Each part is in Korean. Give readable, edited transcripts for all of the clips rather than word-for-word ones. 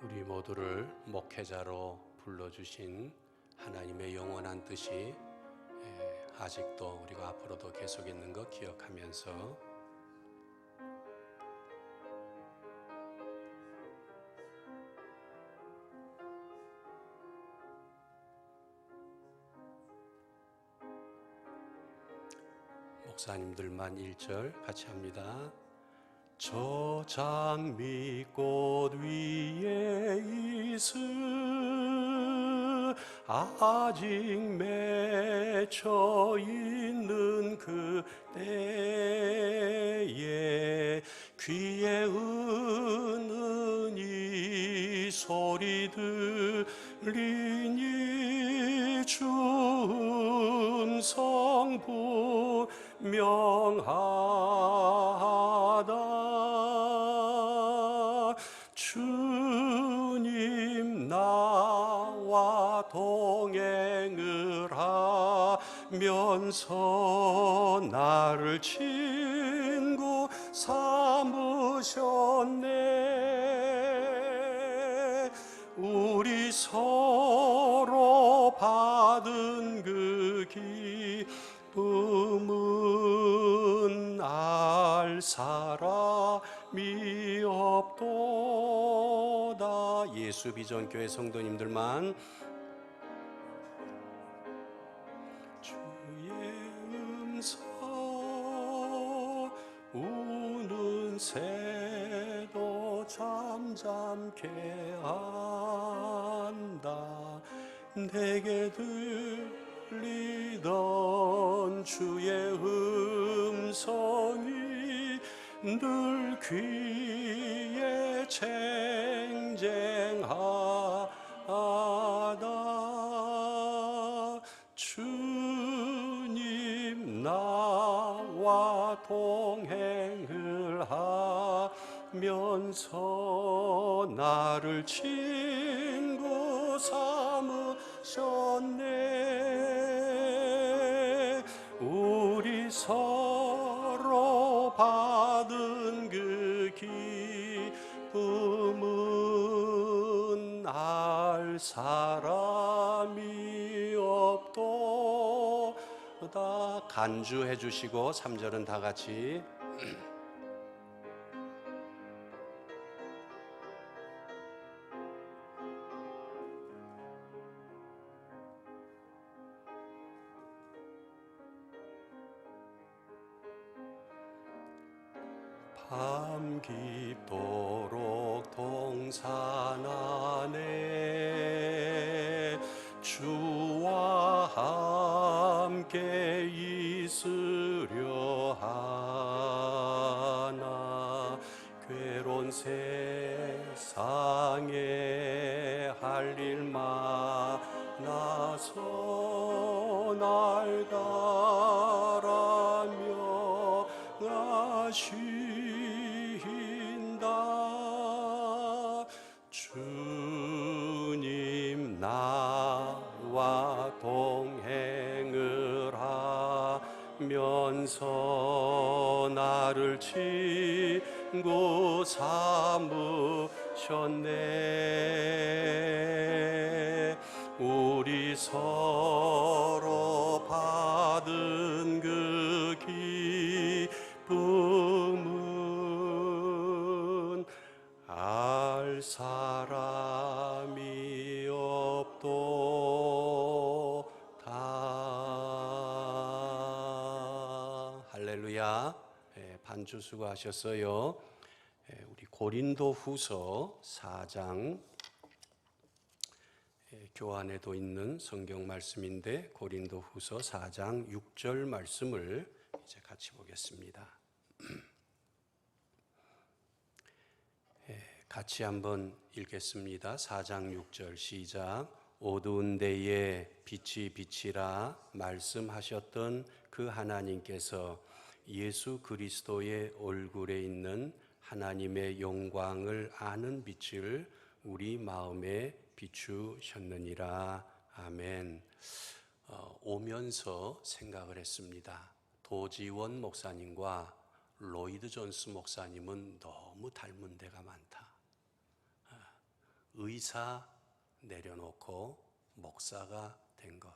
우리 모두를 목회자로 불러주신 하나님의 영원한 뜻이 아직도 우리가 앞으로도 계속 있는 것 기억하면서 목사님들만 1절 같이 합니다. 저 장미꽃 위에 있을 아직 맺혀 있는 그때에 귀에 은은히 소리 들리니 주 음성 분명하다. 주님 나와 동행을 하면서 나를 친구 삼으셨네. 우리 서로 받은 그 기쁨은 알 사람이 없도다. 예수비전교회 성도님들만 주의 음성 우는 새도 잠잠케 한다. 내게 들리던 주의 음성이 늘 귀에 쟁쟁하다. 주님 나와 동행을 하면서 나를 친구 삼으셨네. 우리 서로 받은 그 기쁨은 알 사람이 없도다. 간주해 주시고 3절은 다 같이 밤 깊도록 동산 안에 주와 함께 있으려 하나. 괴로운 세상에 할 일 많아서 날 가라며 가신다. 주님 나와 동행을 하면서 나를 친구 삼으셨네. 우리 서로 받은 그 기쁨은 알 사람이 없도다. 할렐루야. 반주 수고하셨어요. 우리 고린도 후서 4장 교환에도 있는 성경 말씀인데 고린도 후서 4장 6절 말씀을 이제 같이 보겠습니다. 같이 한번 읽겠습니다. 4장 6절 시작. 어두운 데에 빛이 비치라 말씀하셨던 그 하나님께서 예수 그리스도의 얼굴에 있는 하나님의 영광을 아는 빛을 우리 마음에 비추셨느니라. 아멘. 오면서 생각을 했습니다. 도지원 목사님과 로이드 존스 목사님은 너무 닮은 데가 많다. 의사 내려놓고 목사가 된 것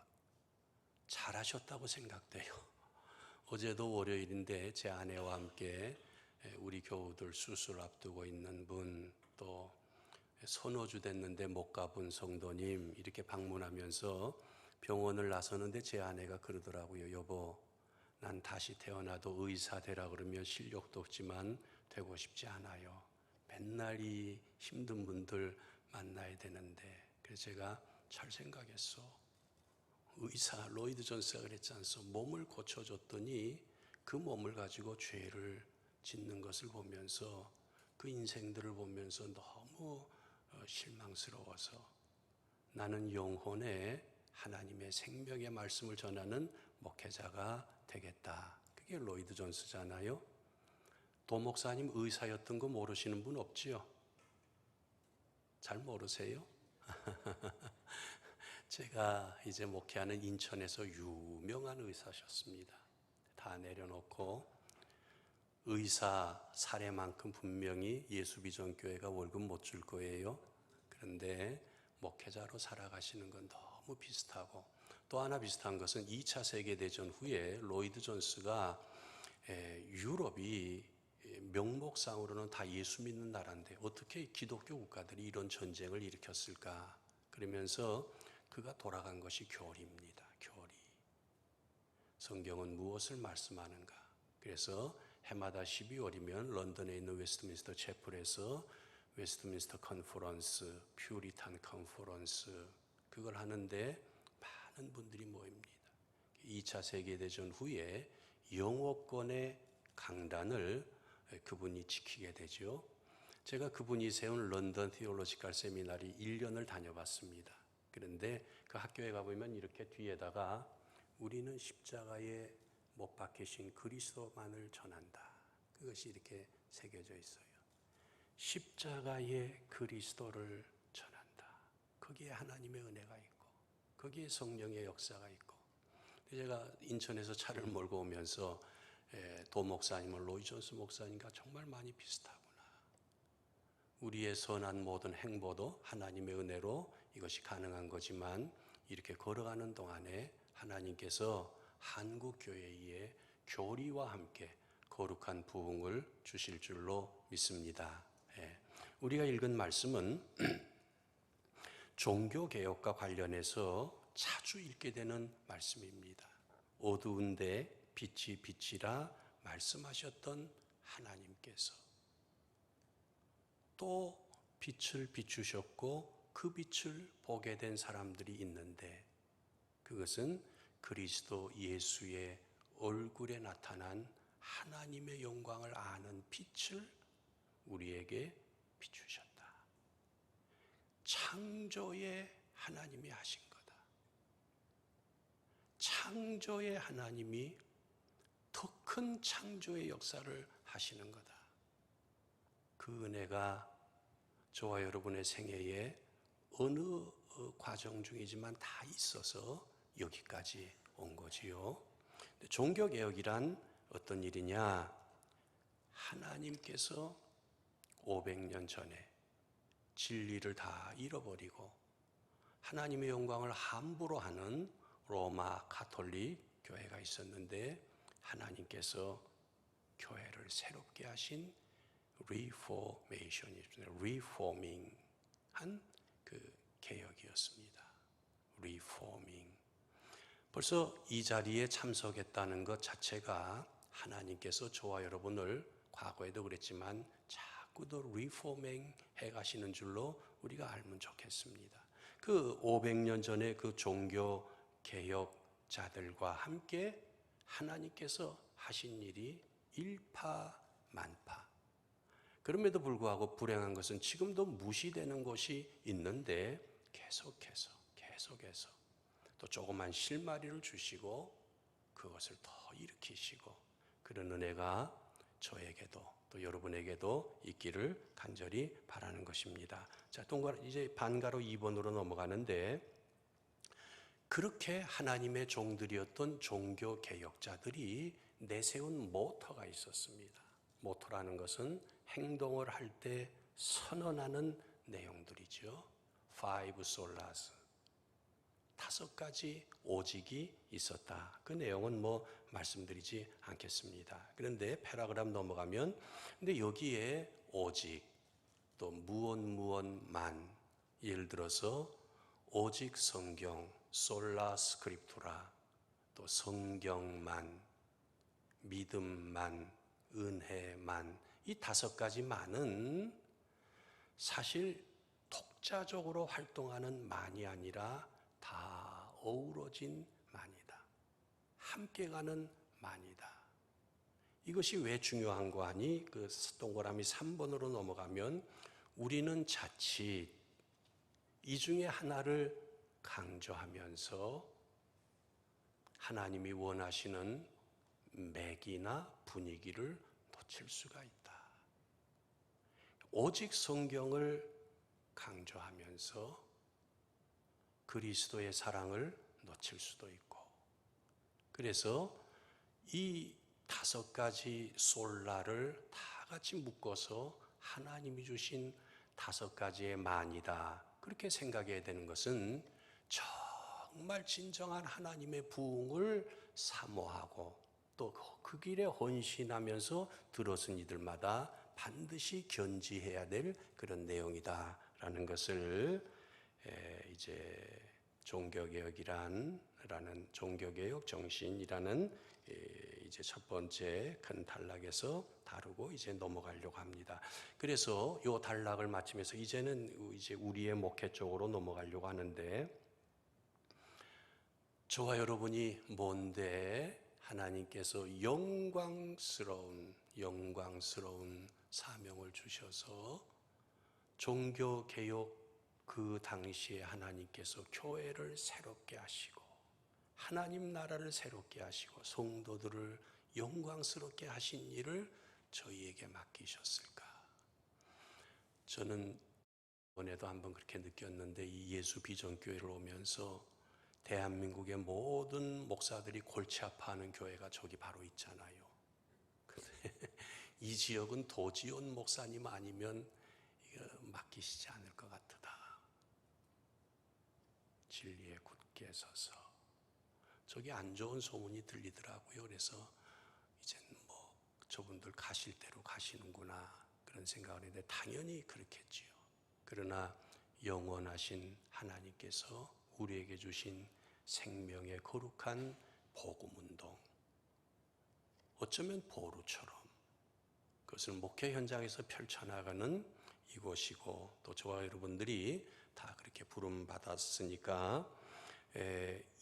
잘하셨다고 생각돼요. 어제도 월요일인데 제 아내와 함께 우리 교우들 수술 앞두고 있는 분, 또 선호주 됐는데 못 가본 성도님 이렇게 방문하면서 병원을 나서는데 제 아내가 그러더라고요. 여보, 난 다시 태어나도 의사 되라 그러면 실력도 없지만 되고 싶지 않아요. 맨날 이 힘든 분들 만나야 되는데. 그래서 제가 잘 생각했어. 의사 로이드 존스가 그랬지 않소? 몸을 고쳐줬더니 그 몸을 가지고 죄를 짓는 것을 보면서 그 인생들을 보면서 너무 실망스러워서 나는 영혼에 하나님의 생명의 말씀을 전하는 목회자가 되겠다. 그게 로이드 존스잖아요. 도 목사님 의사였던 거 모르시는 분 없지요? 잘 모르세요? 제가 이제 목회하는 인천에서 유명한 의사셨습니다. 다 내려놓고 의사 사례만큼 분명히 예수비전교회가 월급 못 줄 거예요. 그런데 목회자로 살아가시는 건 너무 비슷하고, 또 하나 비슷한 것은 2차 세계대전 후에 로이드 존스가 유럽이 명목상으로는 다 예수 믿는 나라인데 어떻게 기독교 국가들이 이런 전쟁을 일으켰을까? 그러면서 그가 돌아간 것이 교리입니다. 교리. 성경은 무엇을 말씀하는가? 그래서 해마다 12월이면 런던에 있는 웨스트민스터 채플에서 웨스트민스터 컨퍼런스, 퓨리탄 컨퍼런스 그걸 하는데 많은 분들이 모입니다. 2차 세계대전 후에 영어권의 강단을 그분이 지키게 되죠. 제가 그분이 세운 런던 티올로지컬 세미나리 1년을 다녀봤습니다. 그런데 그 학교에 가보면 이렇게 뒤에다가 우리는 십자가에 못 박히신 그리스도만을 전한다. 그것이 이렇게 새겨져 있어요. 십자가의 그리스도를 전한다. 거기에 하나님의 은혜가 있고 거기에 성령의 역사가 있고. 제가 인천에서 차를 몰고 오면서 도 목사님은 로이 존스 목사님과 정말 많이 비슷하구나. 우리의 선한 모든 행보도 하나님의 은혜로 이것이 가능한 거지만 이렇게 걸어가는 동안에 하나님께서 한국교회의 교리와 함께 거룩한 부흥을 주실 줄로 믿습니다. 우리가 읽은 말씀은 종교개혁과 관련해서 자주 읽게 되는 말씀입니다. 어두운데 빛이 비치라 말씀하셨던 하나님께서 또 빛을 비추셨고 그 빛을 보게 된 사람들이 있는데 그것은 그리스도 예수의 얼굴에 나타난 하나님의 영광을 아는 빛을 우리에게 비추셨다. 창조의 하나님이 하신 거다. 창조의 하나님이 더 큰 창조의 역사를 하시는 거다. 그 은혜가 저와 여러분의 생애에 어느 과정 중이지만 다 있어서 여기까지 온 거지요. 종교개혁이란 어떤 일이냐? 하나님께서 500년 전에 진리를 다 잃어버리고 하나님의 영광을 함부로 하는 로마 가톨릭 교회가 있었는데 하나님께서 교회를 새롭게 하신 리포메이션이 한 그 개혁이었습니다. 리포밍. 벌써 이 자리에 참석했다는 것 자체가 하나님께서 저와 여러분을 과거에도 그랬지만 자꾸도 리포밍 해가시는 줄로 우리가 알면 좋겠습니다. 그 500년 전에 그 종교 개혁자들과 함께 하나님께서 하신 일이 일파만파. 그럼에도 불구하고 불행한 것은 지금도 무시되는 것이 있는데 계속해서 또 조그만 실마리를 주시고 그것을 더 일으키시고 그런 은혜가 저에게도 또 여러분에게도 있기를 간절히 바라는 것입니다. 자, 이제 반가로 2번으로 넘어가는데 그렇게 하나님의 종들이었던 종교 개혁자들이 내세운 모토가 있었습니다. 모토라는 것은 행동을 할 때 선언하는 내용들이죠. Five solas. 5가지 오직이 있었다. 그 내용은 뭐 말씀드리지 않겠습니다. 그런데 패러그램 넘어가면 근데 여기에 오직 또 무엇만 예를 들어서 오직 성경 솔라 스크립투라 또 성경만 믿음만 은혜만 이 5가지만은 사실 독자적으로 활동하는 만이 아니라 다 어우러진 만이다. 함께 가는 만이다. 이것이 왜 중요한 거 아니? 그 동그라미 3번으로 넘어가면 우리는 자칫 이 중에 하나를 강조하면서 하나님이 원하시는 맥이나 분위기를 놓칠 수가 있다. 오직 성경을 강조하면서 그리스도의 사랑을 놓칠 수도 있고, 그래서 이 5가지 솔라를 다 같이 묶어서 하나님이 주신 5가지의 만이다. 그렇게 생각해야 되는 것은 정말 진정한 하나님의 부흥을 사모하고 또 그 길에 헌신하면서 들어선 이들마다 반드시 견지해야 될 그런 내용이다라는 것을 이제 종교개혁 정신이라는 이제 첫 번째 큰 단락에서 다루고 이제 넘어가려고 합니다. 그래서 이 단락을 마치면서 이제는 이제 우리의 목회 쪽으로 넘어가려고 하는데, 저와 여러분이 뭔데 하나님께서 영광스러운 사명을 주셔서 종교개혁 그 당시에 하나님께서 교회를 새롭게 하시고 하나님 나라를 새롭게 하시고 성도들을 영광스럽게 하신 일을 저희에게 맡기셨을까? 저는 이번에도 한번 그렇게 느꼈는데, 이 예수 비전교회를 오면서 대한민국의 모든 목사들이 골치 아파하는 교회가 저기 바로 있잖아요. 근데 이 지역은 도지온 목사님 아니면 이거 맡기시지 않을 것 같다. 진리에 굳게 서서. 저기 안 좋은 소문이 들리더라고요. 그래서 이제는 뭐 저분들 가실 대로 가시는구나 그런 생각을 했는데 당연히 그렇겠지요. 그러나 영원하신 하나님께서 우리에게 주신 생명의 거룩한 복음운동, 어쩌면 보루처럼 그것을 목회 현장에서 펼쳐나가는 이곳이고, 또 저와 여러분들이 다 그렇게 부름받았으니까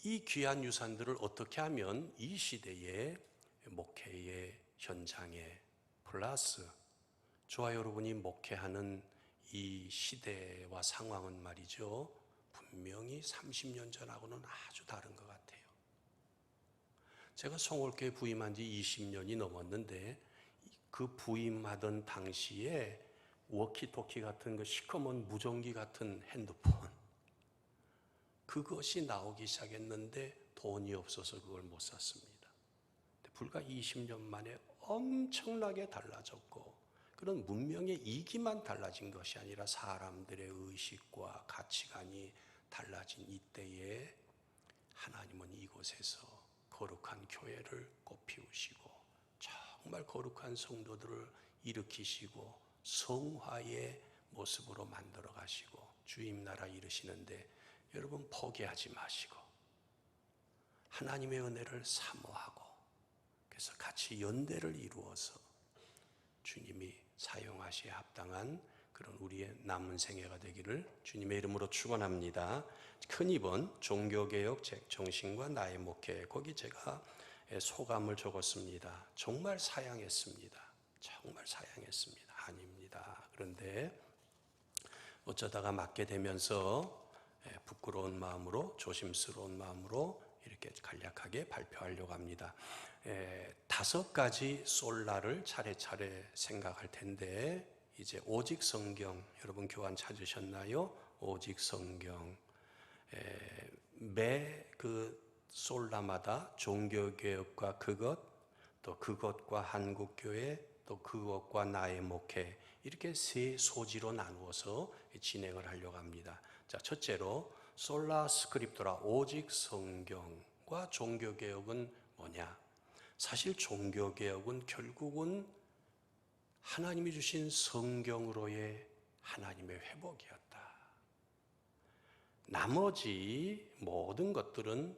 이 귀한 유산들을 어떻게 하면 이 시대의 목회의 현장에 플러스 저와 여러분이 목회하는 이 시대와 상황은 말이죠, 분명히 30년 전하고는 아주 다른 것 같아요. 제가 송월교회 부임한 지 20년이 넘었는데 그 부임하던 당시에 워키토키 같은 그 시커먼 무전기 같은 핸드폰, 그것이 나오기 시작했는데 돈이 없어서 그걸 못 샀습니다. 불과 20년 만에 엄청나게 달라졌고, 그런 문명의 이기만 달라진 것이 아니라 사람들의 의식과 가치관이 달라진 이때에 하나님은 이곳에서 거룩한 교회를 꽃피우시고 정말 거룩한 성도들을 일으키시고 성화의 모습으로 만들어 가시고 주님 나라 이루시는데, 여러분 포기하지 마시고 하나님의 은혜를 사모하고 그래서 같이 연대를 이루어서 주님이 사용하시에 합당한 그런 우리의 남은 생애가 되기를 주님의 이름으로 축원합니다. 큰 2번 종교개혁 정신과 나의 목회, 거기 제가 소감을 적었습니다. 정말 사양했습니다. 아닙니다. 그런데 어쩌다가 맡게 되면서 부끄러운 마음으로, 조심스러운 마음으로 이렇게 간략하게 발표하려고 합니다. 5가지 솔라를 차례차례 생각할 텐데, 이제 오직 성경, 여러분 교환 찾으셨나요? 오직 성경. 매 그 솔라마다 종교개혁과 그것, 또 그것과 한국교회, 또 그것과 나의 목회, 이렇게 세 소지로 나누어서 진행을 하려고 합니다. 자, 첫째로 솔라 스크립토라, 오직 성경과 종교개혁은 뭐냐? 사실 종교개혁은 결국은 하나님이 주신 성경으로의 하나님의 회복이었다. 나머지 모든 것들은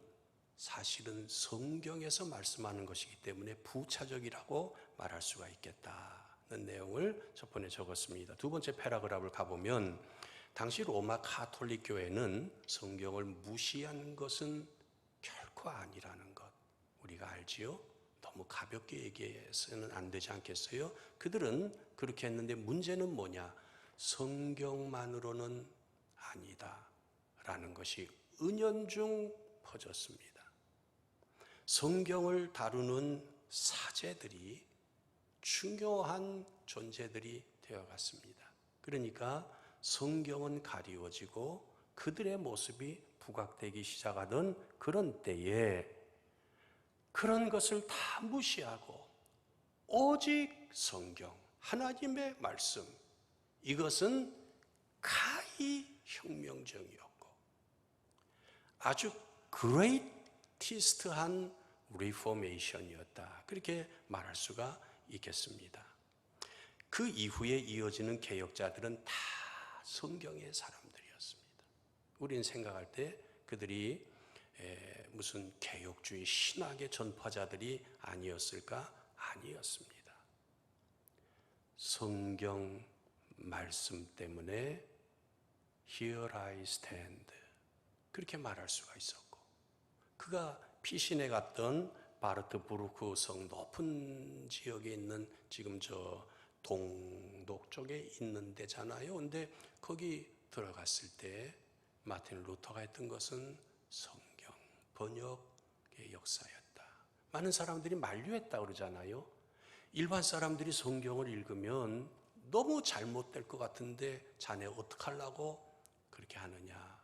사실은 성경에서 말씀하는 것이기 때문에 부차적이라고 말할 수가 있겠다는 내용을 첫 번에 적었습니다. 두 번째 패러그래프를 가보면 당시 로마 가톨릭 교회는 성경을 무시한 것은 결코 아니라는 것 우리가 알지요? 너무 가볍게 얘기해서는 안 되지 않겠어요? 그들은 그렇게 했는데 문제는 뭐냐? 성경만으로는 아니다 라는 것이 은연중 퍼졌습니다. 성경을 다루는 사제들이 중요한 존재들이 되어갔습니다. 그러니까 성경은 가리워지고 그들의 모습이 부각되기 시작하던 그런 때에 그런 것을 다 무시하고 오직 성경, 하나님의 말씀, 이것은 가히 혁명적이었고 아주 그레이티스트한 리포메이션이었다. 그렇게 말할 수가 있겠습니다. 그 이후에 이어지는 개혁자들은 다 성경의 사람들이었습니다. 우리는 생각할 때 그들이 무슨 개혁주의 신학의 전파자들이 아니었을까? 아니었습니다. 성경 말씀 때문에 Here I stand 그렇게 말할 수가 있었고 그가 피신해 갔던 바르트 부르크 성 높은 지역에 있는 지금 저 동독 쪽에 있는 데잖아요. 근데 거기 들어갔을 때 마틴 루터가 했던 것은 성경 번역의 역사였다. 많은 사람들이 만류했다 그러잖아요. 일반 사람들이 성경을 읽으면 너무 잘못될 것 같은데 자네 어떡하려고 그렇게 하느냐.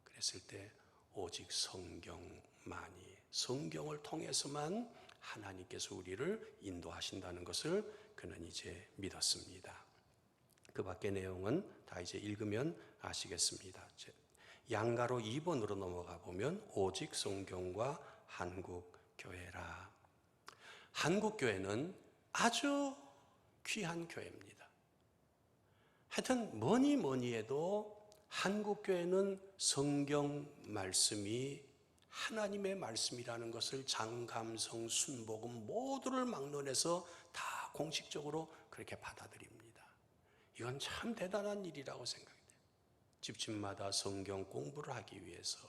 그랬을 때 오직 성경만이 성경을 통해서만 하나님께서 우리를 인도하신다는 것을 그는 이제 믿었습니다. 그 밖의 내용은 다 이제 읽으면 아시겠습니다. 양가로 2번으로 넘어가 보면 오직 성경과 한국교회라. 한국교회는 아주 귀한 교회입니다. 하여튼 뭐니 해도 한국교회는 성경 말씀이 하나님의 말씀이라는 것을 장감성, 순복음 모두를 막론해서 다 공식적으로 그렇게 받아들입니다. 이건 참 대단한 일이라고 생각돼요. 집집마다 성경 공부를 하기 위해서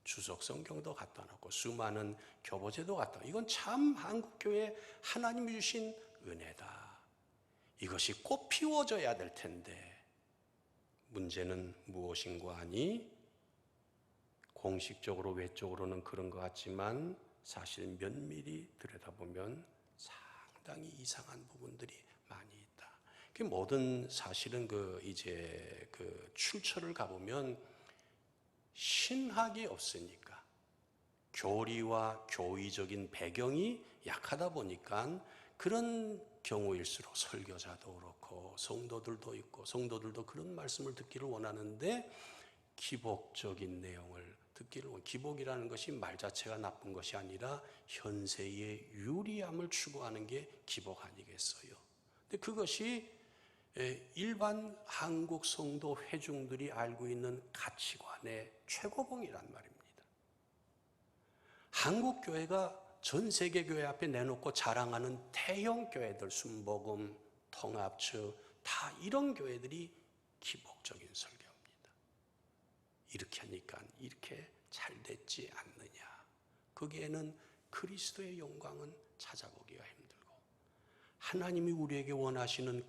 주석 성경도 갖다 놓고 수많은 교보제도 갖다 놓고 이건 참 한국교회 하나님이 주신 은혜다. 이것이 꽃 피워져야 될 텐데 문제는 무엇인가 하니 공식적으로 외적으로는 그런 것 같지만 사실 면밀히 들여다보면 상당히 이상한 부분들이 많이 있다. 그 모든 사실은 이제 출처를 가보면 신학이 없으니까 교리와 교의적인 배경이 약하다 보니까 그런 경우일수록 설교자도 그렇고 성도들도 있고 성도들도 그런 말씀을 듣기를 원하는데 기복적인 내용을 듣기를 기복이라는 것이 말 자체가 나쁜 것이 아니라 현세의 유리함을 추구하는 게 기복 아니겠어요? 근데 그것이 일반 한국 성도 회중들이 알고 있는 가치관의 최고봉이란 말입니다. 한국 교회가 전 세계 교회 앞에 내놓고 자랑하는 대형 교회들, 순복음, 통합처 다 이런 교회들이 기복적인 설교입니다. 이렇게 하니까 이렇게 잘 됐지 않느냐. 거기에는 그리스도의 영광은 찾아보기가 힘들고 하나님이 우리에게 원하시는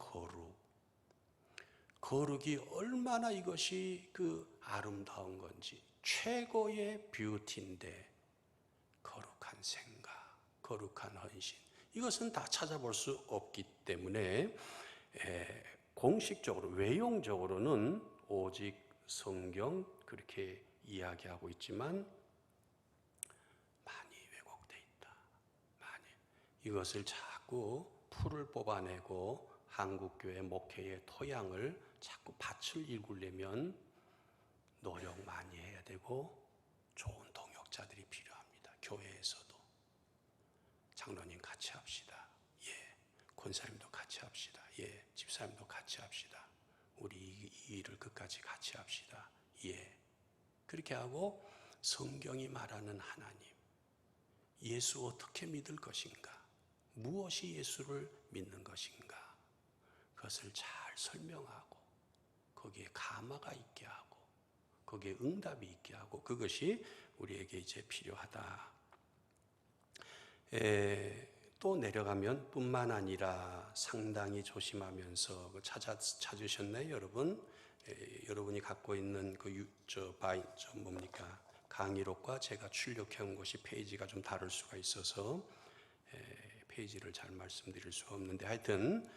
거룩이 얼마나 이것이 아름다운 건지 최고의 뷰티인데 거룩한 생각, 거룩한 헌신 이것은 다 찾아볼 수 없기 때문에 공식적으로 외형적으로는 오직 성경 그렇게 이야기하고 있지만 많이 왜곡돼 있다. 많이 이것을 자꾸 풀을 뽑아내고 한국교회 목회의 토양을 자꾸 밭을 일구려면 노력 많이 해야 되고 좋은 동역자들이 필요합니다. 교회에서도. 장로님 같이 합시다. 예. 권사님도 같이 합시다. 예. 집사님도 같이 합시다. 우리 이 일을 끝까지 같이 합시다. 예. 그렇게 하고 성경이 말하는 하나님, 예수 어떻게 믿을 것인가? 무엇이 예수를 믿는 것인가? 그것을 잘 설명하고 거기에 감화가 있게 하고 거기에 응답이 있게 하고 그것이 우리에게 이제 필요하다. 또 내려가면 뿐만 아니라 상당히 조심하면서 찾으셨나요, 여러분? 여러분이 갖고 있는 뭡니까? 강의록과 제가 출력해 온 것이 페이지가 좀 다를 수가 있어서 페이지를 잘 말씀드릴 수가 없는데 하여튼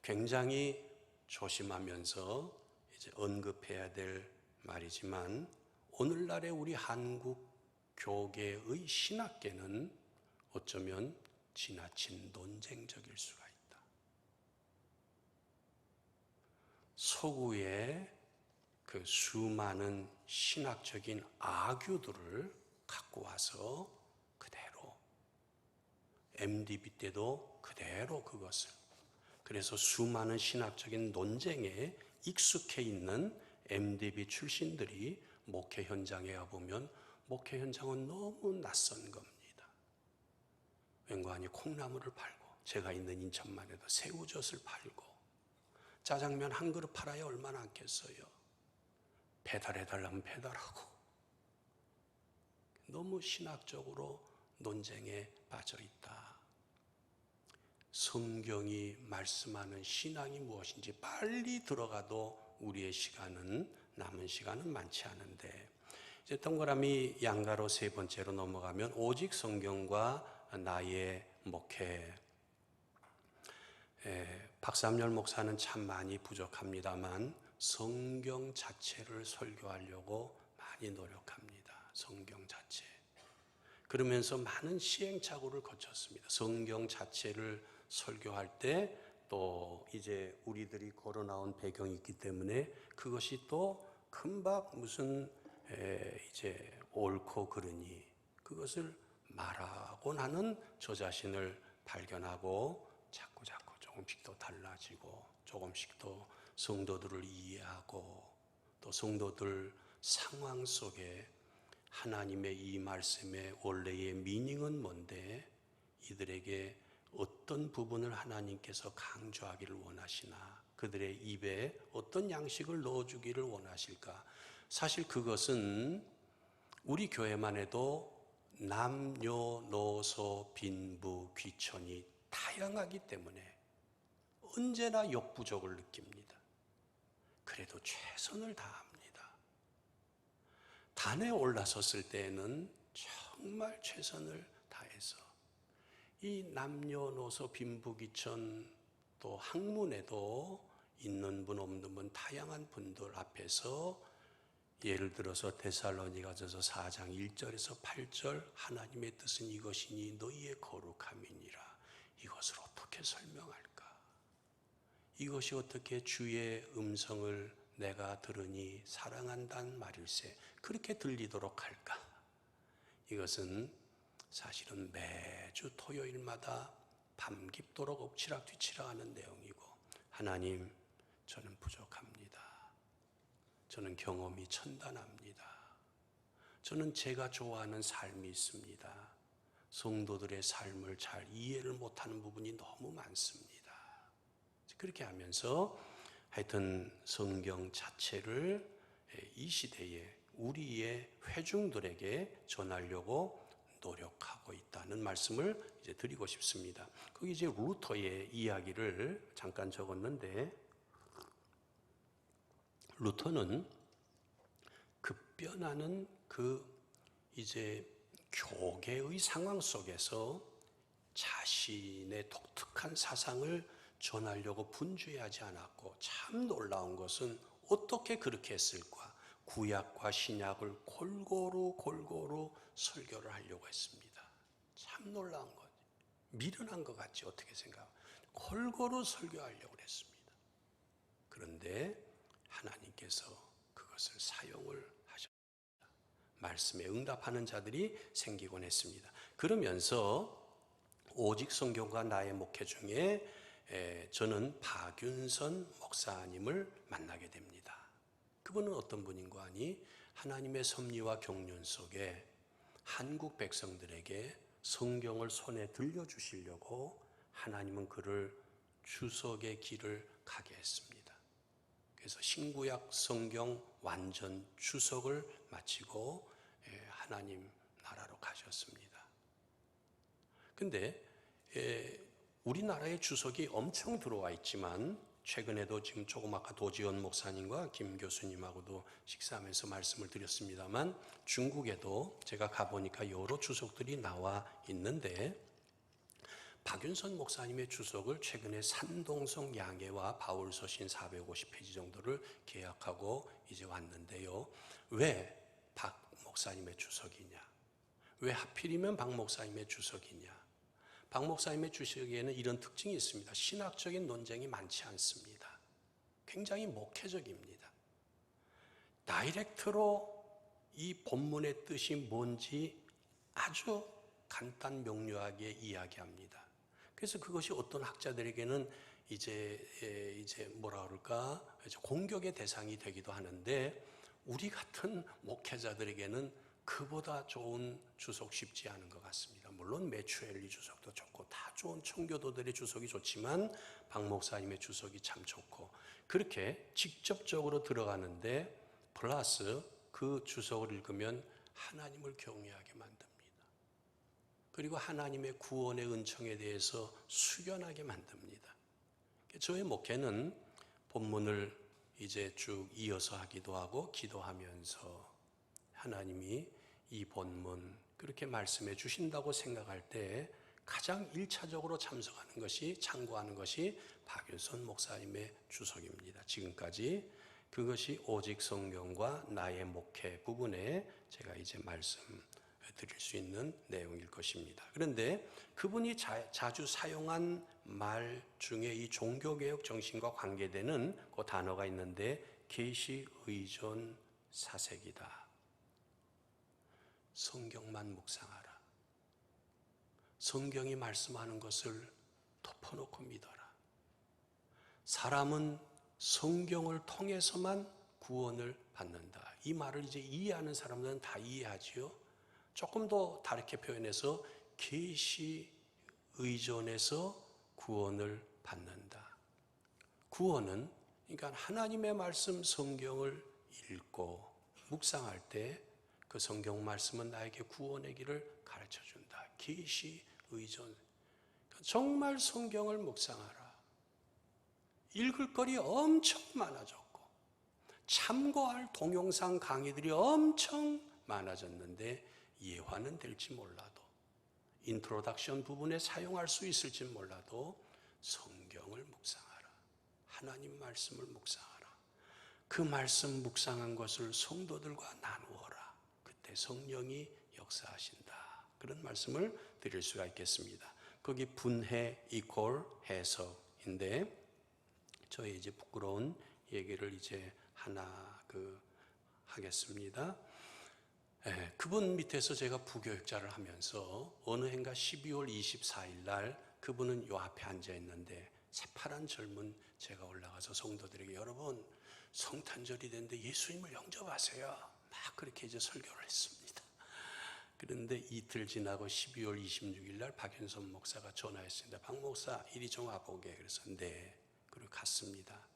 굉장히 조심하면서 이제 언급해야 될 말이지만 오늘날의 우리 한국 교계의 신학계는 어쩌면 지나친 논쟁적일 수가 있다. 서구의 그 수많은 신학적인 아규들을 갖고 와서 그대로 MDB 때도 그대로 그것을 그래서 수많은 신학적인 논쟁에 익숙해 있는 MDB 출신들이 목회 현장에 가보면 목회 현장은 너무 낯선 겁니다. 웬관이 콩나물을 팔고 제가 있는 인천만 해도 새우젓을 팔고 짜장면 한 그릇 팔아야 얼마나 않겠어요. 배달해달라면 배달하고 너무 신학적으로 논쟁에 빠져 있다. 성경이 말씀하는 신앙이 무엇인지 빨리 들어가도 우리의 시간은 남은 시간은 많지 않은데 이제 동그라미 양가로 세 번째로 넘어가면 오직 성경과 나의 목회. 박삼열 목사는 참 많이 부족합니다만 성경 자체를 설교하려고 많이 노력합니다. 성경 자체. 그러면서 많은 시행착오를 거쳤습니다. 성경 자체를 설교할 때 또 이제 우리들이 걸어 나온 배경이 있기 때문에 그것이 또 금방 무슨 이제 옳고 그르니 그것을 말하곤 하는 저 자신을 발견하고 자꾸 조금씩 더 달라지고 조금씩 더 성도들을 이해하고 또 성도들 상황 속에 하나님의 이 말씀의 원래의 미닝은 뭔데 이들에게 어떤 부분을 하나님께서 강조하기를 원하시나 그들의 입에 어떤 양식을 넣어주기를 원하실까. 사실 그것은 우리 교회만 해도 남녀노소 빈부 귀천이 다양하기 때문에 언제나 역부족을 느낍니다. 그래도 최선을 다합니다. 단에 올라섰을 때에는 정말 최선을 다해서 이 남녀노소 빈부귀천 또 학문에도 있는 분 없는 분 다양한 분들 앞에서 예를 들어서 데살로니가전서 4장 1절에서 8절 하나님의 뜻은 이것이니 너희의 거룩함이니라. 이것을 어떻게 설명할까? 이것이 어떻게 주의 음성을 내가 들으니 사랑한다는 말일세 그렇게 들리도록 할까? 이것은 사실은 매주 토요일마다 밤 깊도록 엎치락뒤치락 하는 내용이고 하나님 저는 부족합니다. 저는 경험이 천단합니다. 저는 제가 좋아하는 삶이 있습니다. 성도들의 삶을 잘 이해를 못하는 부분이 너무 많습니다. 그렇게 하면서 하여튼 성경 자체를 이 시대에 우리의 회중들에게 전하려고 노력하고 있다는 말씀을 이제 드리고 싶습니다. 거기 이제 루터의 이야기를 잠깐 적었는데 루터는 급변하는 그 이제 교계의 상황 속에서 자신의 독특한 사상을 전하려고 분주해하지 않았고 참 놀라운 것은 어떻게 그렇게 했을까? 구약과 신약을 골고루 설교를 하려고 했습니다. 참 놀라운 것. 미련한 것 같지 어떻게 생각해요? 골고루 설교하려고 했습니다. 그런데 하나님께서 그것을 사용을 하셨습니다. 말씀에 응답하는 자들이 생기곤 했습니다. 그러면서 오직 성경과 나의 목회 중에 저는 박윤선 목사님을 만나게 됩니다. 그분은 어떤 분인가 하니 하나님의 섭리와 경륜 속에 한국 백성들에게 성경을 손에 들려주시려고 하나님은 그를 주석의 길을 가게 했습니다. 그래서 신구약 성경 완전 주석을 마치고 하나님 나라로 가셨습니다. 근데 우리나라에 주석이 엄청 들어와 있지만 최근에도 지금 조금 아까 도지원 목사님과 김 교수님하고도 식사하면서 말씀을 드렸습니다만 중국에도 제가 가보니까 여러 주석들이 나와 있는데 박윤선 목사님의 주석을 최근에 산동성 양해와 바울서신 450페이지 정도를 계약하고 이제 왔는데요. 왜 박 목사님의 주석이냐? 왜 하필이면 박 목사님의 주석이냐? 박 목사님의 주석에는 이런 특징이 있습니다. 신학적인 논쟁이 많지 않습니다. 굉장히 목회적입니다. 다이렉트로 이 본문의 뜻이 뭔지 아주 간단 명료하게 이야기합니다. 그래서 그것이 어떤 학자들에게는 이제 뭐라 그럴까 공격의 대상이 되기도 하는데 우리 같은 목회자들에게는 그보다 좋은 주석 쉽지 않은 것 같습니다. 물론 메추엘리 주석도 좋고 다 좋은 청교도들의 주석이 좋지만 박 목사님의 주석이 참 좋고 그렇게 직접적으로 들어가는데 플러스 그 주석을 읽으면 하나님을 경외하게 만듭니다. 그리고 하나님의 구원의 은총에 대해서 숙연하게 만듭니다. 저의 목회는 본문을 이제 쭉 이어서 하기도 하고 기도하면서 하나님이 이 본문 그렇게 말씀해 주신다고 생각할 때 가장 1차적으로 참석하는 것이 참고하는 것이 박윤선 목사님의 주석입니다. 지금까지 그것이 오직 성경과 나의 목회 부분에 제가 이제 말씀 드릴 수 있는 내용일 것입니다. 그런데 그분이 자주 사용한 말 중에 이 종교개혁 정신과 관계되는 그 단어가 있는데 계시 의존 사색이다. 성경만 묵상하라. 성경이 말씀하는 것을 덮어놓고 믿어라. 사람은 성경을 통해서만 구원을 받는다. 이 말을 이제 이해하는 사람들은 다 이해하지요. 조금 더 다르게 표현해서 계시 의존해서 구원을 받는다. 구원은 그러니까 하나님의 말씀 성경을 읽고 묵상할 때 그 성경 말씀은 나에게 구원의 길을 가르쳐준다. 계시 의존. 정말 성경을 묵상하라. 읽을 거리 엄청 많아졌고 참고할 동영상 강의들이 엄청 많아졌는데 예화는 될지 몰라도 인트로덕션 부분에 사용할 수 있을지 몰라도 성경을 묵상하라. 하나님 말씀을 묵상하라. 그 말씀 묵상한 것을 성도들과 나누어라. 그때 성령이 역사하신다. 그런 말씀을 드릴 수가 있겠습니다. 거기 분해 이퀄 해석인데 저의 이제 부끄러운 얘기를 이제 하나 하겠습니다. 그분 밑에서 제가 부교육자를 하면서 어느 해인가 12월 24일 날 그분은 요 앞에 앉아 있는데 새파란 젊은 제가 올라가서 성도들에게 여러분 성탄절이 됐는데 예수님을 영접하세요. 막 그렇게 이제 설교를 했습니다. 그런데 이틀 지나고 12월 26일 날 박윤선 목사가 전화했습니다. 박 목사 이리 좀 와보게. 그래서 네. 그리고 갔습니다.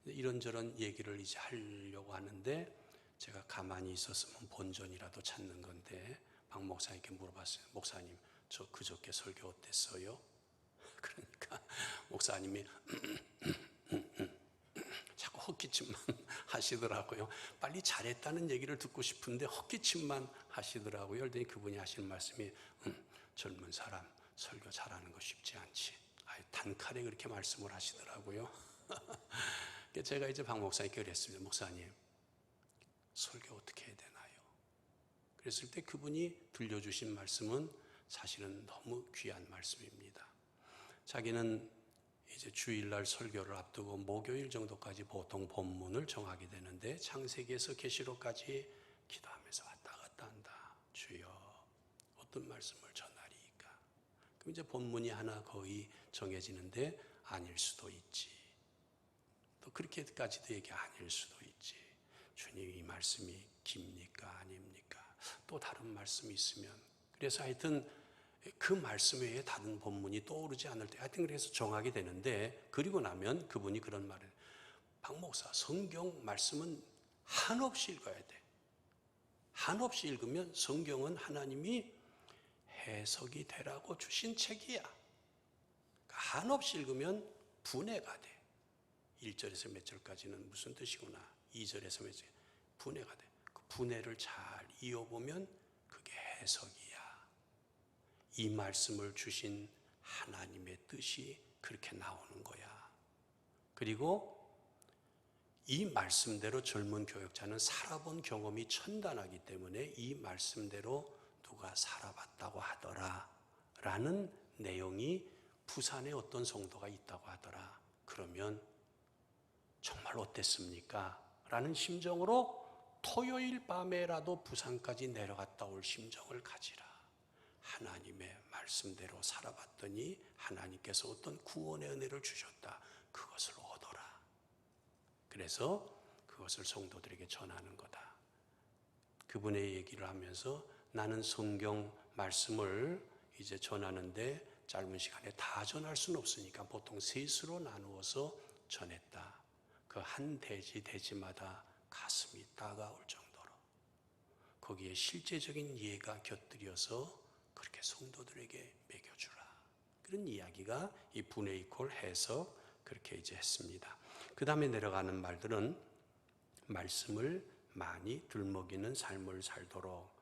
이런저런 얘기를 이제 하려고 하는데 제가 가만히 있었으면 본전이라도 찾는 건데 박 목사님께 물어봤어요. 목사님 저 그저께 설교 어땠어요? 그러니까 목사님이 자꾸 헛기침만 하시더라고요. 빨리 잘했다는 얘기를 듣고 싶은데 헛기침만 하시더라고요. 그랬더니 그분이 하시는 말씀이 젊은 사람 설교 잘하는 거 쉽지 않지. 단칼에 그렇게 말씀을 하시더라고요. 제가 이제 박 목사님께 그랬습니다. 목사님 설교 어떻게 해야 되나요? 그랬을 때 그분이 들려주신 말씀은 사실은 너무 귀한 말씀입니다. 자기는 이제 주일날 설교를 앞두고 목요일 정도까지 보통 본문을 정하게 되는데 창세기에서 계시록까지 기도하면서 왔다 갔다 한다. 주여 어떤 말씀을 전하리이까. 그럼 이제 본문이 하나 거의 정해지는데 아닐 수도 있지. 또 그렇게까지도 얘기 아닐 수도 있지. 주님 이 말씀이 깁니까 아닙니까? 또 다른 말씀이 있으면 그래서 하여튼 그 말씀 외에 다른 본문이 떠오르지 않을 때 하여튼 그래서 정하게 되는데 그리고 나면 그분이 그런 말을 박 목사 성경 말씀은 한없이 읽어야 돼. 한없이 읽으면 성경은 하나님이 해석이 되라고 주신 책이야. 한없이 읽으면 분해가 돼. 1절에서 몇 절까지는 무슨 뜻이구나. 2절에서 몇 절 분해가 돼. 그 분해를 잘 이어보면 그게 해석이야. 이 말씀을 주신 하나님의 뜻이 그렇게 나오는 거야. 그리고 이 말씀대로 젊은 교역자는 살아본 경험이 천단하기 때문에 이 말씀대로 누가 살아봤다고 하더라 라는 내용이 부산에 어떤 성도가 있다고 하더라. 그러면 정말 어땠습니까? 라는 심정으로 토요일 밤에라도 부산까지 내려갔다 올 심정을 가지라. 하나님의 말씀대로 살아봤더니 하나님께서 어떤 구원의 은혜를 주셨다. 그것을 얻어라. 그래서 그것을 성도들에게 전하는 거다. 그분의 얘기를 하면서 나는 성경 말씀을 이제 전하는데 짧은 시간에 다 전할 수는 없으니까 보통 셋으로 나누어서 전했다. 그 한 대지마다 가슴이 따가울 정도로 거기에 실제적인 예가 곁들여서 그렇게 성도들에게 먹여주라. 그런 이야기가 이 분해 이퀄 해석 그렇게 이제 했습니다. 그 다음에 내려가는 말들은 말씀을 많이 들먹이는 삶을 살도록.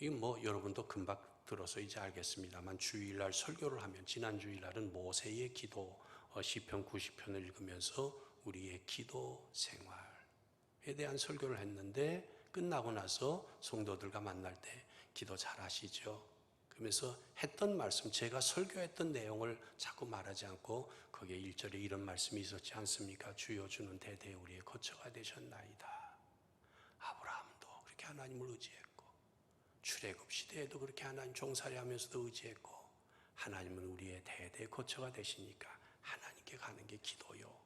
이 뭐 여러분도 금방 들어서 이제 알겠습니다만 주일날 설교를 하면 지난 주일날은 모세의 기도 시편 90편을 읽으면서 우리의 기도 생활에 대한 설교를 했는데 끝나고 나서 성도들과 만날 때 기도 잘하시죠? 그러면서 했던 말씀, 제가 설교했던 내용을 자꾸 말하지 않고 거기에 1절에 이런 말씀이 있었지 않습니까? 주여 주는 대대 우리의 거처가 되셨나이다. 아브라함도 그렇게 하나님을 의지했고 출애굽 시대에도 그렇게 하나님 종살이 하면서도 의지했고 하나님은 우리의 대대 거처가 되시니까 하나님께 가는 게 기도요.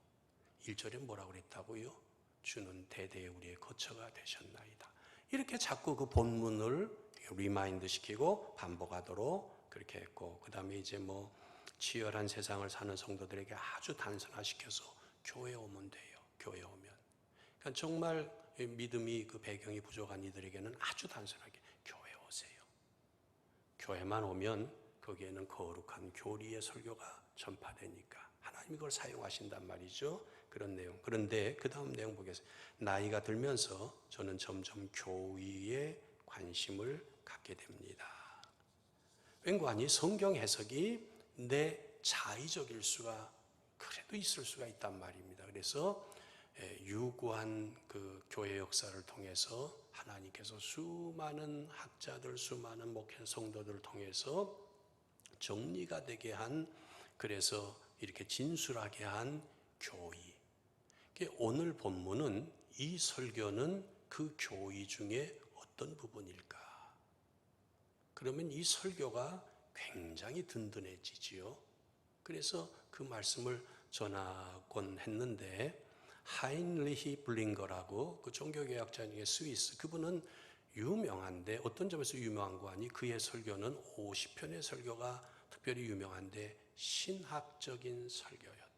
1절에 뭐라고 그랬다고요? 주는 대대 우리의 거처가 되셨나이다. 이렇게 자꾸 그 본문을 리마인드 시키고 반복하도록 그렇게 했고 그 다음에 이제 뭐 치열한 세상을 사는 성도들에게 아주 단순화시켜서 교회 오면 돼요. 교회 오면. 그러니까 정말 믿음이 그 배경이 부족한 이들에게는 아주 단순하게 교회 오세요. 교회만 오면 거기에는 거룩한 교리의 설교가 전파되니까 하나님이 그걸 사용하신단 말이죠. 그런 내용. 그런데 그 다음 내용 보겠습니다. 나이가 들면서 저는 점점 교리에 관심을 갖게 됩니다. 왠관이 성경 해석이 내 자의적일 수가 그래도 있을 수가 있단 말입니다. 그래서 유구한 그 교회 역사를 통해서 하나님께서 수많은 학자들, 수많은 목회 성도들을 통해서 정리가 되게 한 그래서 이렇게 진술하게 한 교의. 오늘 본문은 이 설교는 그 교의 중에 어떤 부분일까? 그러면 이 설교가 굉장히 든든해지지요. 그래서 그 말씀을 전하곤 했는데 하인리히 블링거라고 그 종교개혁자 중에 스위스 그분은 유명한데 어떤 점에서 유명한 거 아니? 그의 설교는 50편의 설교가 특별히 유명한데 신학적인 설교였다.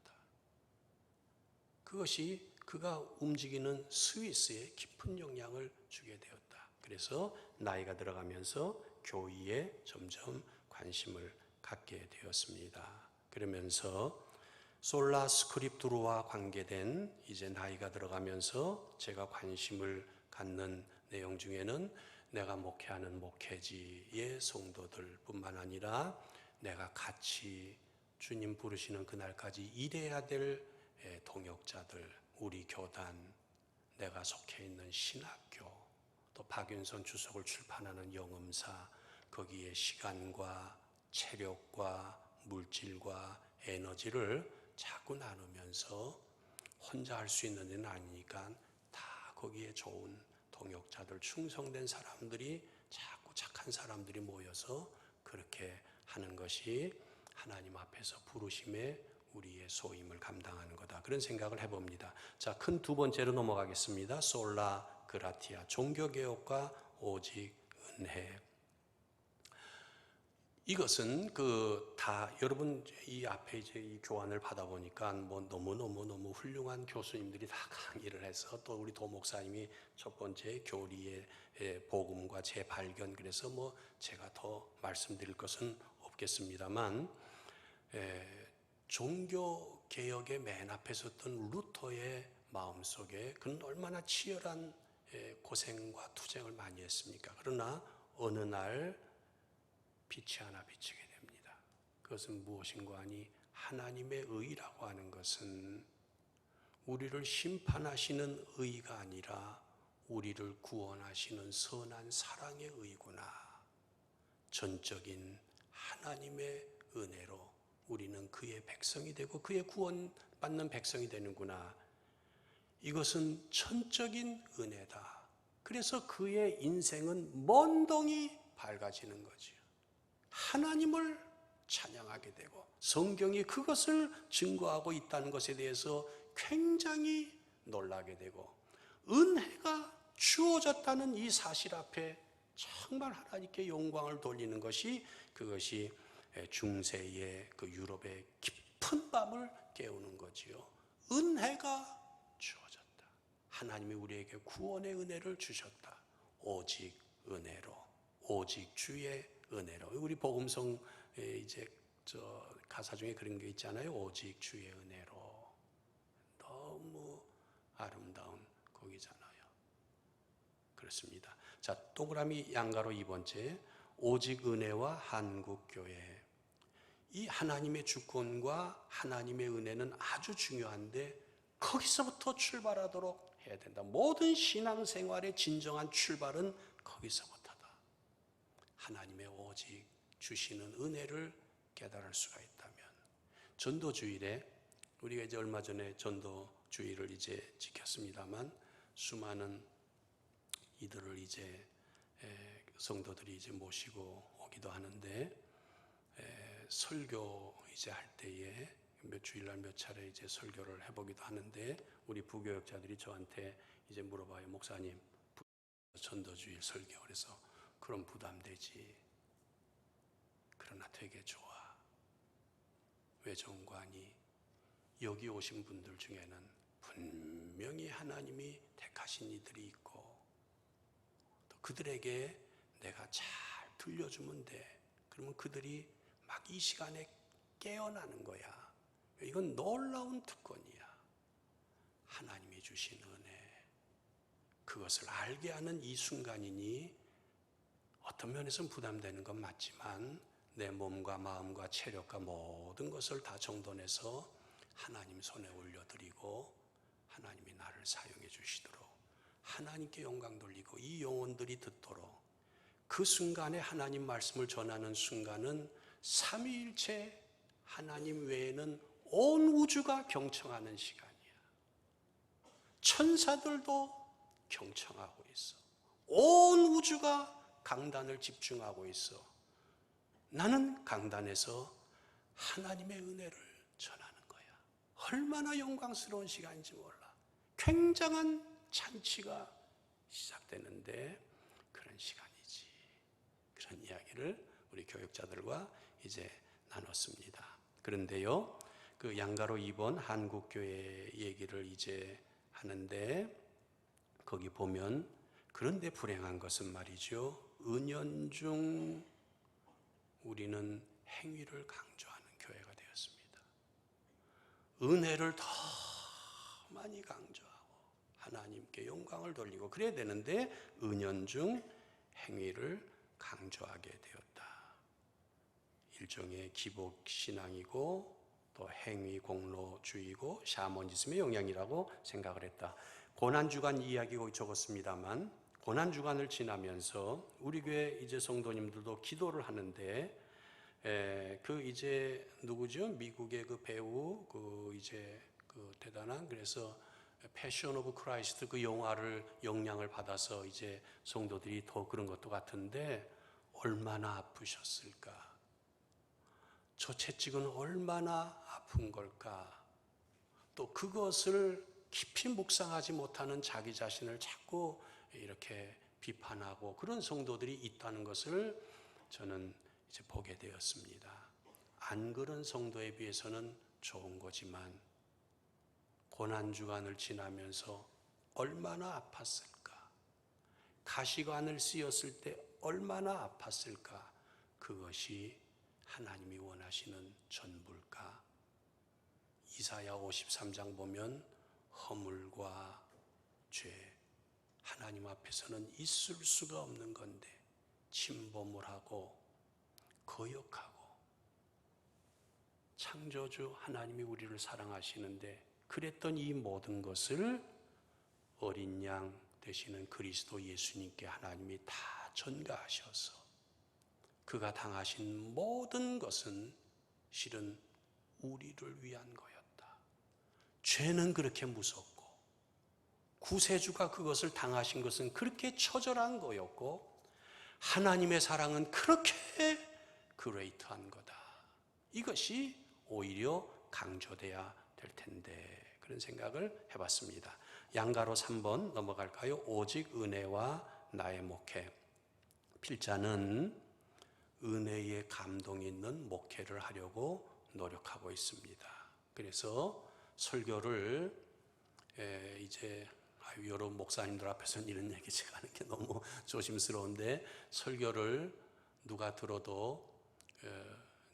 그것이 그가 움직이는 스위스에 깊은 영향을 주게 되었다. 그래서 나이가 들어가면서 교의에 점점 관심을 갖게 되었습니다. 그러면서 솔라 스크립투르와 관계된 이제 나이가 들어가면서 제가 관심을 갖는 내용 중에는 내가 목회하는 목회지의 성도들 뿐만 아니라 내가 같이 주님 부르시는 그날까지 일해야 될 동역자들, 우리 교단, 내가 속해 있는 신학교, 또 박윤선 주석을 출판하는 영음사, 거기에 시간과 체력과 물질과 에너지를 자꾸 나누면서 혼자 할 수 있는 일은 아니니까 다 거기에 좋은 동역자들, 충성된 사람들이, 자꾸 착한 사람들이 모여서 그렇게 하는 것이 하나님 앞에서 부르심에 우리의 소임을 감당하는 거다. 그런 생각을 해봅니다. 자, 큰 두 번째로 넘어가겠습니다. 솔라 그라티아, 종교개혁과 오직 은혜. 이것은 다 여러분 이 앞에 이제 이 교환을 받아보니까 뭐 너무 훌륭한 교수님들이 다 강의를 해서, 또 우리 도목사님이 첫 번째 교리의 복음과 재발견, 그래서 뭐 제가 더 말씀드릴 것은 없겠습니다만, 종교 개혁의 맨 앞에 섰던 루터의 마음속에 그는 얼마나 치열한 고생과 투쟁을 많이 했습니까? 그러나 어느 날 빛이 하나 비치게 됩니다. 그것은 무엇인가 하니, 하나님의 의라고 하는 것은 우리를 심판하시는 의가 아니라 우리를 구원하시는 선한 사랑의 의구나. 전적인 하나님의 은혜로 우리는 그의 백성이 되고 그의 구원받는 백성이 되는구나. 이것은 천적인 은혜다. 그래서 그의 인생은 먼동이 밝아지는 거지요. 하나님을 찬양하게 되고 성경이 그것을 증거하고 있다는 것에 대해서 굉장히 놀라게 되고, 은혜가 주어졌다는 이 사실 앞에 정말 하나님께 영광을 돌리는 것이, 그것이 중세의 그 유럽의 깊은 밤을 깨우는 거지요. 은혜가 주어졌다. 하나님이 우리에게 구원의 은혜를 주셨다. 오직 은혜로, 오직 주의 은혜로. 우리 복음성 이제 가사 중에 그런 게 있잖아요. 오직 주의 은혜로. 너무 아름다운 곡이잖아요. 그렇습니다. 자, 동그라미 양가로 2번째, 오직 은혜와 한국교회. 이 하나님의 주권과 하나님의 은혜는 아주 중요한데 거기서부터 출발하도록 해야 된다. 모든 신앙생활의 진정한 출발은 거기서부터다. 하나님의 오직 주시는 은혜를 깨달을 수가 있다면. 전도주일에 우리가 이제 얼마 전에 전도주일을 이제 지켰습니다만, 수많은 이들을 이제 성도들이 이제 모시고 오기도 하는데, 설교 이제 할 때에 몇 주일날 몇 차례 이제 설교를 해보기도 하는데, 우리 부교역자들이 저한테 이제 물어봐요. 목사님, 전도주일 설교, 그래서 그럼 부담되지. 그러나 되게 좋아. 왜 좋은가 하니, 여기 오신 분들 중에는 분명히 하나님이 택하신 이들이 있고, 또 그들에게 내가 잘 들려주면 돼. 그러면 그들이 막 이 시간에 깨어나는 거야. 이건 놀라운 특권이야. 하나님이 주신 은혜. 그것을 알게 하는 이 순간이니 어떤 면에서는 부담되는 건 맞지만, 내 몸과 마음과 체력과 모든 것을 다 정돈해서 하나님 손에 올려드리고 하나님이 나를 사용해 주시도록, 하나님께 영광 돌리고 이 영혼들이 듣도록, 그 순간에 하나님 말씀을 전하는 순간은 삼위일체 하나님 외에는 온 우주가 경청하는 시간이야. 천사들도 경청하고 있어. 온 우주가 강단을 집중하고 있어. 나는 강단에서 하나님의 은혜를 전하는 거야. 얼마나 영광스러운 시간인지 몰라. 굉장한 잔치가 시작되는데 그런 시간이지. 그런 이야기를 우리 교육자들과 이제 나눴습니다. 그런데요, 그 양가로 2번 한국교회 얘기를 이제 하는데, 거기 보면, 그런데 불행한 것은 말이죠, 은연중 우리는 행위를 강조하는 교회가 되었습니다. 은혜를 더 많이 강조하고 하나님께 영광을 돌리고 그래야 되는데, 은연중 행위를 강조하게 되었다. 일종의 기복신앙이고 또 행위 공로주의고 샤머니즘의 영향이라고 생각을 했다. 고난주간 이야기 거기 적었습니다만, 고난주간을 지나면서 우리 교회 이제 성도님들도 기도를 하는데, 그 이제 누구죠? 미국의 그 배우 그 이제 그 대단한 그래서 패션 오브 크라이스트 그 영화를 영향을 받아서 이제 성도들이 더 그런 것도 같은데 얼마나 아프셨을까? 저 채찍은 얼마나 아픈 걸까? 또 그것을 깊이 묵상하지 못하는 자기 자신을 자꾸 이렇게 비판하고 그런 성도들이 있다는 것을 저는 이제 보게 되었습니다. 안 그런 성도에 비해서는 좋은 거지만 고난주간을 지나면서 얼마나 아팠을까? 가시관을 쓰였을 때 얼마나 아팠을까? 그것이 하나님이 원하시는 전부일까? 이사야 53장 보면 허물과 죄, 하나님 앞에서는 있을 수가 없는 건데 침범을 하고 거역하고 창조주 하나님이 우리를 사랑하시는데 그랬던 이 모든 것을 어린 양 되시는 그리스도 예수님께 하나님이 다 전가하셔서 그가 당하신 모든 것은 실은 우리를 위한 거였다. 죄는 그렇게 무섭고 구세주가 그것을 당하신 것은 그렇게 처절한 거였고 하나님의 사랑은 그렇게 그레이트한 거다. 이것이 오히려 강조돼야 될 텐데 그런 생각을 해봤습니다. 양가로 3번 넘어갈까요? 오직 은혜와 나의 목회. 필자는 은혜의 감동이 있는 목회를 하려고 노력하고 있습니다. 그래서 설교를 이제 여러 목사님들 앞에서는 이런 얘기 제가 하는 게 너무 조심스러운데 설교를 누가 들어도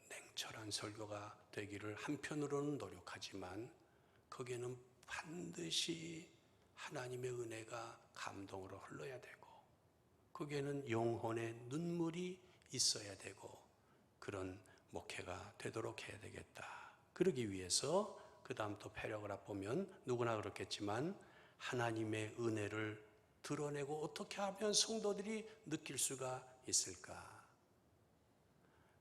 냉철한 설교가 되기를 한편으로는 노력하지만 거기에는 반드시 하나님의 은혜가 감동으로 흘러야 되고 거기에는 영혼의 눈물이 있어야 되고 그런 목회가 되도록 해야 되겠다. 그러기 위해서 그 다음 또 패러그래프 보면 누구나 그렇겠지만 하나님의 은혜를 드러내고 어떻게 하면 성도들이 느낄 수가 있을까?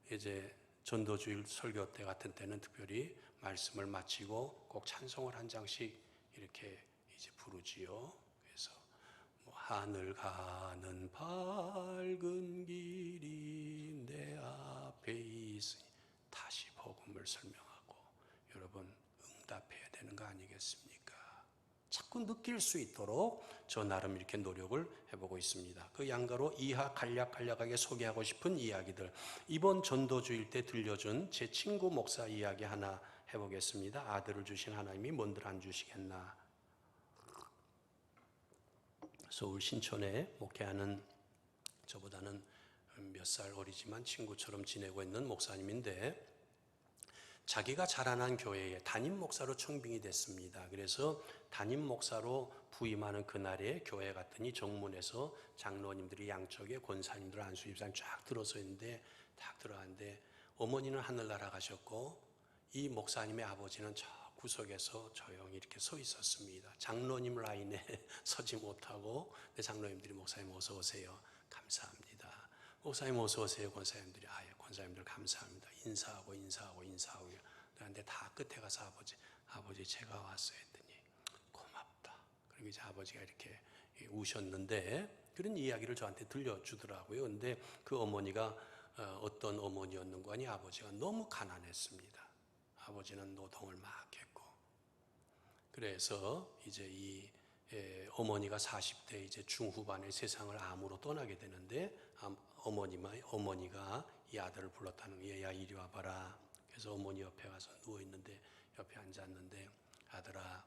이제 전도주일 설교 때 같은 때는 특별히 말씀을 마치고 꼭 찬송을 한 장씩 이렇게 이제 부르지요. 그래서 뭐 하늘 가는 밝은 길이 내 앞에 있으니 다시 복음을 설명하고 여러분 응답해야 되는 거 아니겠습니까? 자꾸 느낄 수 있도록 저 나름 이렇게 노력을 해보고 있습니다. 그 양가로 이하 간략하게 소개하고 싶은 이야기들 이번 전도주일 때 들려준 제 친구 목사 이야기 하나 해보겠습니다. 아들을 주신 하나님이 뭔들 안 주시겠나. 서울 신촌에 목회하는 저보다는 몇 살 어리지만 친구처럼 지내고 있는 목사님인데 자기가 자라난 교회에 담임 목사로 청빙이 됐습니다. 그래서 담임 목사로 부임하는 그날에 교회 갔더니 정문에서 장로님들이 양쪽에 권사님들 안수집사님 쫙 들어서 있는데 딱 들어갔는데 어머니는 하늘나라 가셨고 이 목사님의 아버지는 저 구석에서 조용히 이렇게 서 있었습니다. 장로님 라인에 서지 못하고 장로님들이 목사님 어서 오세요. 감사합니다. 목사님 어서 오세요. 권사님들이 권사님들 감사합니다. 인사하고 그런데 다 끝에 가서 아버지 제가 왔어요 했더니 고맙다. 그리고 이제 아버지가 이렇게 우셨는데 그런 이야기를 저한테 들려주더라고요. 근데 그 어머니가 어떤 어머니였는가 하니 아버지가 너무 가난했습니다. 아버지는 노동을 막 했고 그래서 이제 이 어머니가 40대 이제 중후반에 세상을 암으로 떠나게 되는데 어머니가 이 아들을 불렀다는 거예요. 얘야 이리 와봐라. 그래서 어머니 옆에 가서 누워있는데 옆에 앉았는데 아들아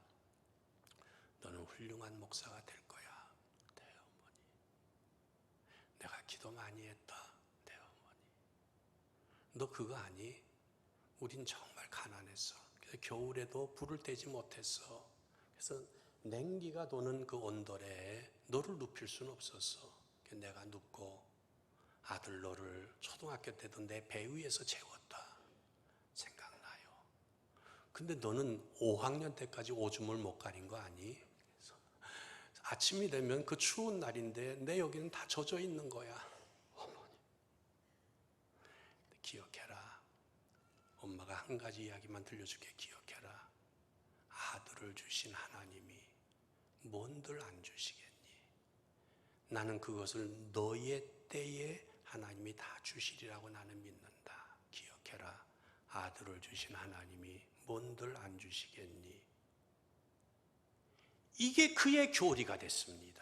너는 훌륭한 목사가 될 거야. 네 어머니. 내가 기도 많이 했다. 네 어머니. 너 그거 아니? 우린 정말 가난했어. 그래서 겨울에도 불을 떼지 못했어. 그래서 냉기가 도는 그 온돌에 너를 눕힐 수는 없었어. 그래서 내가 눕고 아들 너를 초등학교 때도 내 배 위에서 재웠다. 생각나요. 근데 너는 5학년 때까지 오줌을 못 가린 거 아니? 그래서 아침이 되면 그 추운 날인데 내 여기는 다 젖어 있는 거야. 어머니. 기억해라. 엄마가 한 가지 이야기만 들려줄게. 기억해라. 아들을 주신 하나님이 뭔들 안 주시겠니? 나는 그것을 너의 때에 하나님이 다 주시리라고 나는 믿는다. 기억해라. 아들을 주신 하나님이 뭔들 안 주시겠니? 이게 그의 교리가 됐습니다.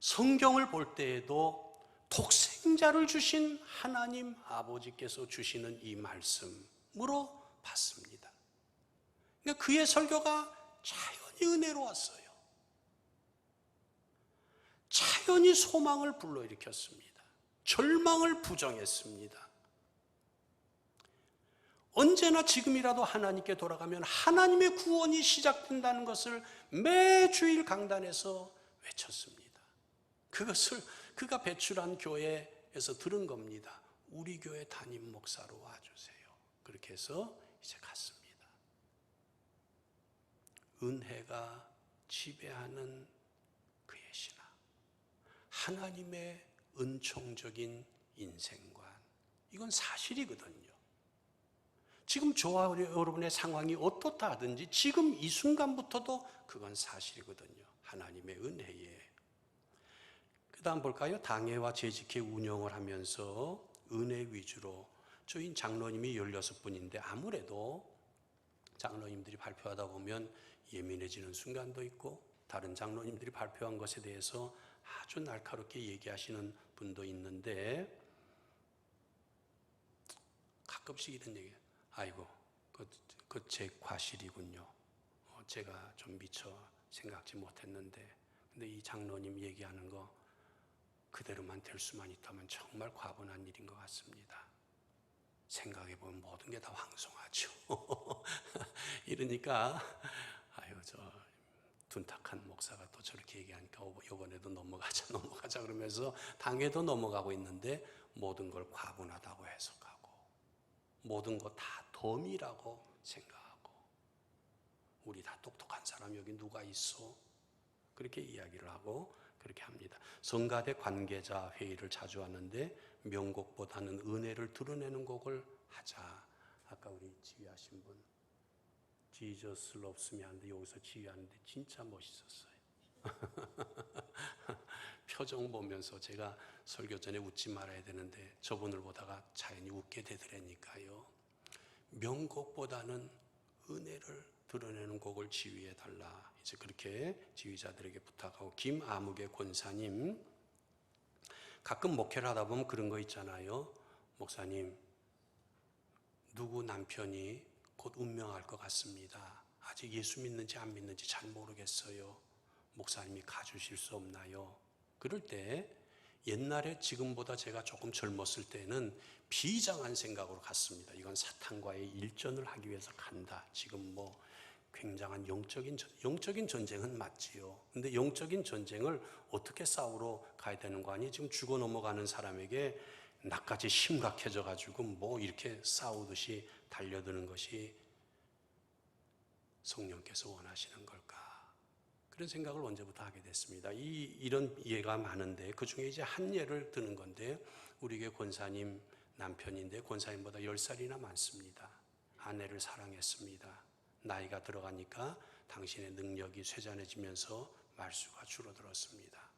성경을 볼 때에도 독생자를 주신 하나님 아버지께서 주시는 이 말씀으로 봤습니다. 그러니까 그의 설교가 자연히 은혜로웠어요. 자연히 소망을 불러일으켰습니다. 절망을 부정했습니다. 언제나 지금이라도 하나님께 돌아가면 하나님의 구원이 시작된다는 것을 매주일 강단에서 외쳤습니다. 그것을 그가 배출한 교회에서 들은 겁니다. 우리 교회 담임 목사로 와주세요. 그렇게 해서 이제 갔습니다. 은혜가 지배하는 그의 신앙, 하나님의 은총적인 인생관, 이건 사실이거든요. 지금 저와 여러분의 상황이 어떻다 하든지 지금 이 순간부터도 그건 사실이거든요. 하나님의 은혜에. 그 다음 볼까요? 당회와 재직회 운영을 하면서 은혜 위주로, 저희 장로님이 16분인데 아무래도 장로님들이 발표하다 보면 예민해지는 순간도 있고 다른 장로님들이 발표한 것에 대해서 아주 날카롭게 얘기하시는 분도 있는데, 가끔씩 이런 얘기, 아이고 그 제 과실이군요. 제가 좀 미처 생각지 못했는데, 근데 이 장로님 얘기하는 거 그대로만 될 수만 있다면 정말 과분한 일인 것 같습니다. 생각해보면 모든 게 다 황송하죠. 이러니까 아유, 저 둔탁한 목사가 또 저렇게 얘기하니까 이번에도 넘어가자 그러면서 당에도 넘어가고 있는데, 모든 걸 과분하다고 해석하고 모든 거 다 덤이라고 생각하고, 우리 다 똑똑한 사람 여기 누가 있어? 그렇게 이야기를 하고 그렇게 합니다. 성가대 관계자 회의를 자주 하는데 명곡보다는 은혜를 드러내는 곡을 하자. 아까 우리 지휘하신 분 Jesus loves me 하는데 여기서 지휘하는데 진짜 멋있었어요. 표정 보면서 제가 설교 전에 웃지 말아야 되는데 저분을 보다가 자연히 웃게 되더라니까요. 명곡보다는 은혜를 드러내는 곡을 지휘해 달라. 이제 그렇게 지휘자들에게 부탁하고, 김아무개 권사님, 가끔 목회를 하다 보면 그런 거 있잖아요. 목사님, 누구 남편이 곧 운명할 것 같습니다. 아직 예수 믿는지 안 믿는지 잘 모르겠어요. 목사님이 가주실 수 없나요? 그럴 때 옛날에 지금보다 제가 조금 젊었을 때는 비장한 생각으로 갔습니다. 이건 사탄과의 일전을 하기 위해서 간다. 지금 뭐 굉장한 영적인 전쟁은 맞지요. 근데 영적인 전쟁을 어떻게 싸우러 가야 되는 거 아니? 지금 죽어 넘어가는 사람에게 나까지 심각해져 가지고 뭐 이렇게 싸우듯이 달려드는 것이 성령께서 원하시는 걸까? 그런 생각을 언제부터 하게 됐습니다. 이런 예가 많은데 그 중에 이제 한 예를 드는 건데, 우리 교회 권사님 남편인데 권사님보다 10살이나 많습니다. 아내를 사랑했습니다. 나이가 들어가니까 당신의 능력이 쇠잔해지면서 말수가 줄어들었습니다.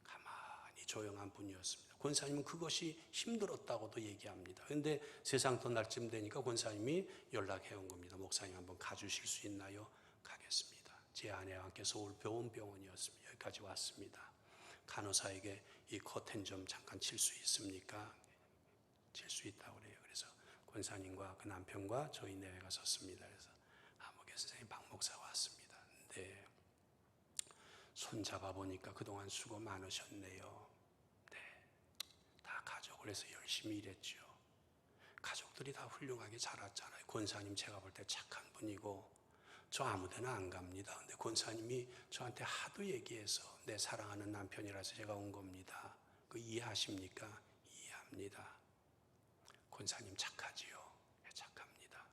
가만히 조용한 분이었습니다. 권사님은 그것이 힘들었다고도 얘기합니다. 그런데 세상 떠날 쯤 되니까 권사님이 연락해 온 겁니다. 목사님 한번 가주실 수 있나요? 가겠습니다. 제 아내와 함께 서울 병원이었습니다. 여기까지 왔습니다. 간호사에게 이 커튼 좀 잠깐 칠 수 있습니까? 칠 수 있다고 그래요. 그래서 권사님과 그 남편과 저희 내외가 섰습니다. 그래서 아무개 선생님, 박 목사 왔습니다. 네. 손 잡아보니까 그동안 수고 많으셨네요. 네. 다 가족을 해서 열심히 일했죠. 가족들이 다 훌륭하게 자랐잖아요. 권사님 제가 볼 때 착한 분이고, 저 아무 데나 안 갑니다. 근데 권사님이 저한테 하도 얘기해서 내 사랑하는 남편이라서 제가 온 겁니다. 그 이해하십니까? 이해합니다. 권사님 착하지요? 네, 착합니다.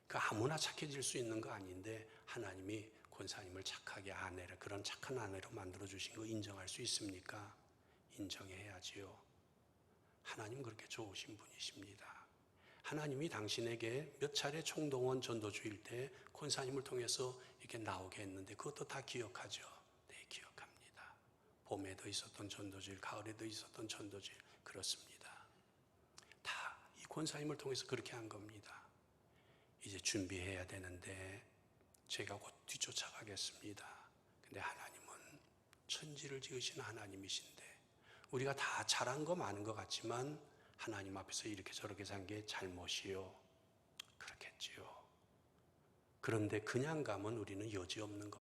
그 아무나 착해질 수 있는 거 아닌데 하나님이 권사님을 착하게 아내를, 그런 착한 아내로 만들어 주신 거 인정할 수 있습니까? 인정해야지요. 하나님 그렇게 좋으신 분이십니다. 하나님이 당신에게 몇 차례 총동원 전도주일 때 권사님을 통해서 이렇게 나오게 했는데 그것도 다 기억하죠? 네, 기억합니다. 봄에도 있었던 전도주일, 가을에도 있었던 전도주일, 그렇습니다. 다 이 권사님을 통해서 그렇게 한 겁니다. 이제 준비해야 되는데 제가 곧 뒤쫓아가겠습니다. 근데 하나님은 천지를 지으신 하나님이신데 우리가 다 잘한 거 많은 것 같지만 하나님 앞에서 이렇게 저렇게 산 게 잘못이요. 그렇겠지요. 그런데 그냥 가면 우리는 여지없는 것.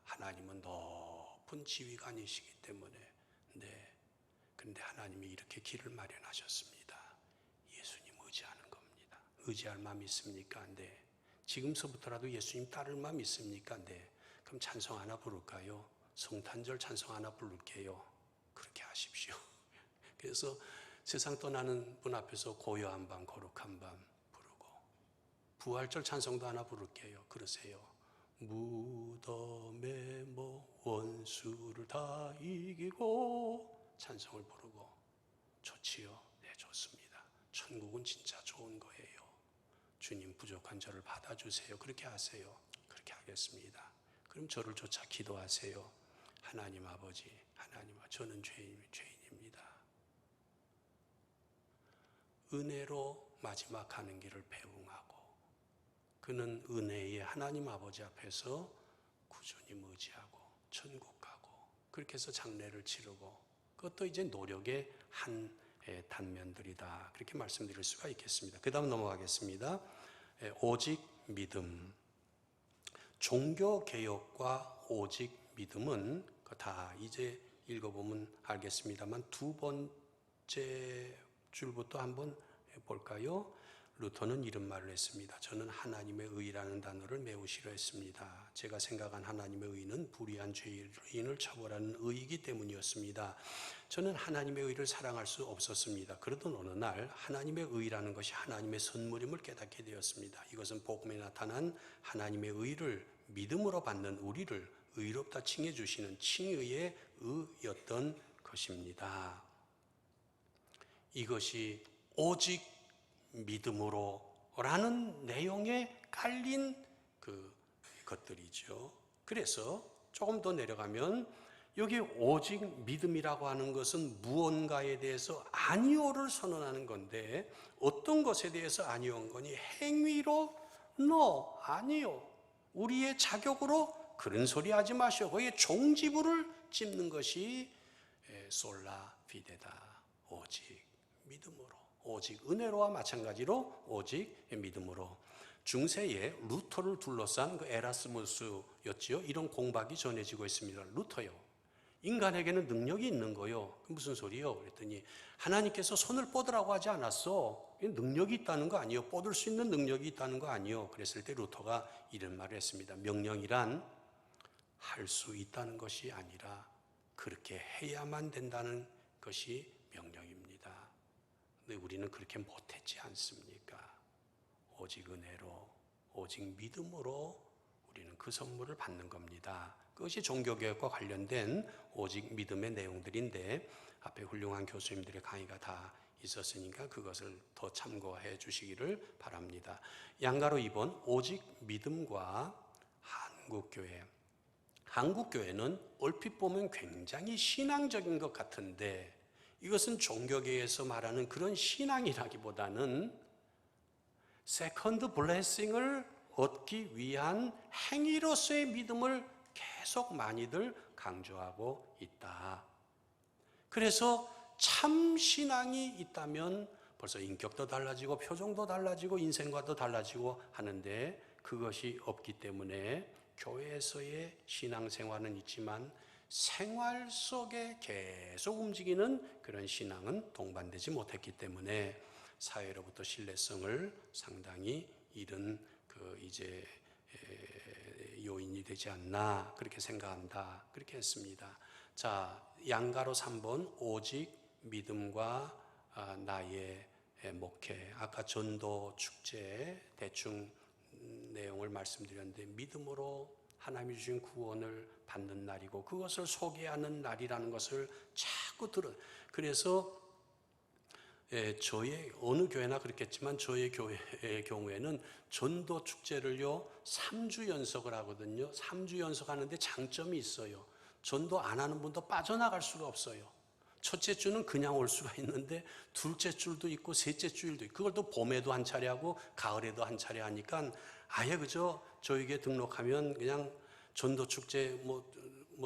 하나님은 높은 지휘관이시기 때문에. 네. 그런데 하나님이 이렇게 길을 마련하셨습니다. 예수님 의지하는 겁니다. 의지할 마음 있습니까? 네. 지금서부터라도 예수님 따를 마음 있습니까? 네. 그럼 찬송 하나 부를까요? 성탄절 찬송 하나 부를게요. 그렇게 하십시오. 그래서 세상 떠나는 분 앞에서 고요한 밤, 거룩한 밤 부르고, 부활절 찬송도 하나 부를게요. 그러세요. 무덤에 원수를 다 이기고 찬송을 부르고. 좋지요? 네, 좋습니다. 천국은 진짜 좋은 거예요. 주님 부족한 저를 받아주세요. 그렇게 하세요. 그렇게 하겠습니다. 그럼 저를 쫓아 기도하세요. 하나님 아버지, 하나님, 저는 죄인입니다. 은혜로 마지막 가는 길을 배웅하고 그는 은혜의 하나님 아버지 앞에서 꾸준히 의지하고 천국 가고 그렇게 해서 장례를 치르고 그것도 이제 노력의 한 단면들이다. 그렇게 말씀드릴 수가 있겠습니다. 그 다음 넘어가겠습니다. 오직 믿음. 종교개혁과 오직 믿음은 다 이제 읽어보면 알겠습니다만 두 번째 줄부터 한번 볼까요? 루터는 이런 말을 했습니다. 저는 하나님의 의라는 단어를 매우 싫어했습니다. 제가 생각한 하나님의 의는 불의한 죄인을 처벌하는 의이기 때문이었습니다. 저는 하나님의 의를 사랑할 수 없었습니다. 그러던 어느 날 하나님의 의라는 것이 하나님의 선물임을 깨닫게 되었습니다. 이것은 복음에 나타난 하나님의 의를 믿음으로 받는 우리를 의롭다 칭해 주시는 칭의의 의였던 것입니다. 이것이 오직 믿음으로 라는 내용에 깔린 것들이죠. 그래서 조금 더 내려가면 여기 오직 믿음이라고 하는 것은 무언가에 대해서 아니오를 선언하는 건데 어떤 것에 대해서 아니오인 거니? 행위로 no, 아니요. 우리의 자격으로 그런 소리 하지 마시오. 거기에 종지부를 찝는 것이 솔라 피데다. 오직 믿음으로. 오직 은혜로와 마찬가지로 오직 믿음으로. 중세에 루터를 둘러싼 그 에라스무스였지요. 이런 공박이 전해지고 있습니다. 루터요. 인간에게는 능력이 있는 거요. 무슨 소리요? 그랬더니 하나님께서 손을 뻗으라고 하지 않았어. 능력이 있다는 거 아니에요. 뻗을 수 있는 능력이 있다는 거 아니에요. 그랬을 때 루터가 이런 말을 했습니다. 명령이란 할 수 있다는 것이 아니라 그렇게 해야만 된다는 것이 명령입니다. 근데 우리는 그렇게 못했지 않습니까? 오직 은혜로, 오직 믿음으로 우리는 그 선물을 받는 겁니다. 그것이 종교개혁과 관련된 오직 믿음의 내용들인데 앞에 훌륭한 교수님들의 강의가 다 있었으니까 그것을 더 참고해 주시기를 바랍니다. 양가로 2번 오직 믿음과 한국교회. 한국교회는 얼핏 보면 굉장히 신앙적인 것 같은데 이것은 종교계에서 말하는 그런 신앙이라기보다는 세컨드 블레싱을 얻기 위한 행위로서의 믿음을 계속 많이들 강조하고 있다. 그래서 참 신앙이 있다면 벌써 인격도 달라지고 표정도 달라지고 인생과도 달라지고 하는데 그것이 없기 때문에 교회에서의 신앙생활은 있지만 생활 속에 계속 움직이는 그런 신앙은 동반되지 못했기 때문에 사회로부터 신뢰성을 상당히 잃은 이제 요인이 되지 않나 그렇게 생각한다. 그렇게 했습니다. 자, 양가로 3번 오직 믿음과 나의 목회. 아까 전도 축제 대충 내용을 말씀드렸는데 믿음으로 하나님이 주신 구원을 받는 날이고 그것을 소개하는 날이라는 것을 자꾸 그래서 저의 어느 교회나 그렇겠지만 저의 교회의 경우에는 전도 축제를요 3주 연속을 하거든요. 3주 연속하는데 장점이 있어요. 전도 안 하는 분도 빠져나갈 수가 없어요. 첫째 주는 그냥 올 수가 있는데 둘째 줄도 있고 셋째 주일도 있고 그걸 또 봄에도 한 차례 하고 가을에도 한 차례 하니까 아예 그저 저에게 등록하면 그냥 전도 축제 뭐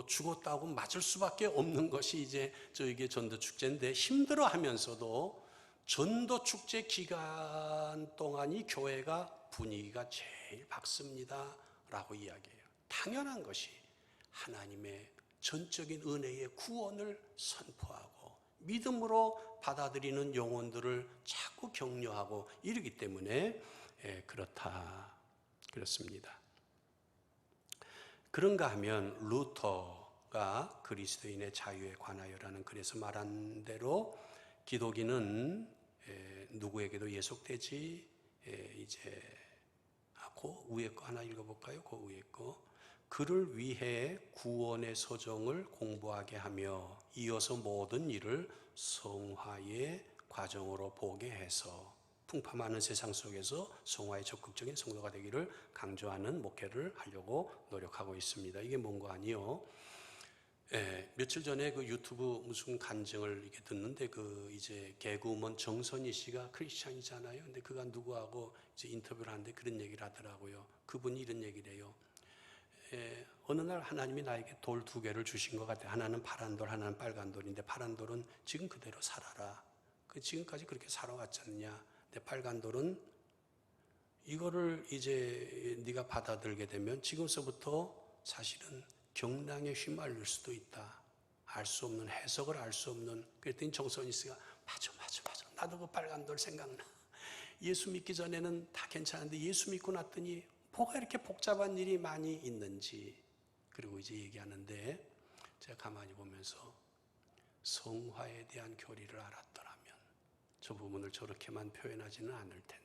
죽었다고 맞을 수밖에 없는 것이 이제 저에게 전도 축제인데 힘들어 하면서도 전도 축제 기간 동안이 교회가 분위기가 제일 밝습니다 라고 이야기해요. 당연한 것이 하나님의 전적인 은혜의 구원을 선포하고 믿음으로 받아들이는 영혼들을 자꾸 격려하고 이러기 때문에 그렇습니다. 그런가 하면 루터가 그리스도인의 자유에 관하여라는 글에서 말한 대로 기독인은 누구에게도 예속되지 이제 그 위에 거 하나 읽어볼까요? 그 위에 거 그를 위해 구원의 서정을 공부하게 하며 이어서 모든 일을 성화의 과정으로 보게 해서 풍파많은 세상 속에서 성화의 적극적인 성도가 되기를 강조하는 목회를 하려고 노력하고 있습니다. 이게 뭔가 아니요. 며칠 전에 그 유튜브 무슨 간증을 이렇게 듣는데 그 이제 개그우먼 정선희 씨가 크리스찬이잖아요. 근데 그가 누구하고 이제 인터뷰를 하는데 그런 얘기를 하더라고요. 그분이 이런 얘기를 해요. 어느 날 하나님이 나에게 돌 2개를 주신 것 같아요. 하나는 파란 돌, 하나는 빨간 돌인데 파란 돌은 지금 그대로 살아라. 그 지금까지 그렇게 살아왔지 않느냐. 근데 빨간 돌은 이거를 이제 네가 받아들게 되면 지금서부터 사실은 경랑에 휘말릴 수도 있다. 알 수 없는 해석을 알 수 없는. 그랬더니 정선희 씨가 맞아. 나도 그 빨간 돌 생각나. 예수 믿기 전에는 다 괜찮은데 예수 믿고 났더니 뭐가 이렇게 복잡한 일이 많이 있는지. 그리고 이제 얘기하는데 제가 가만히 보면서 성화에 대한 교리를 알았더라면 저 부분을 저렇게만 표현하지는 않을 텐데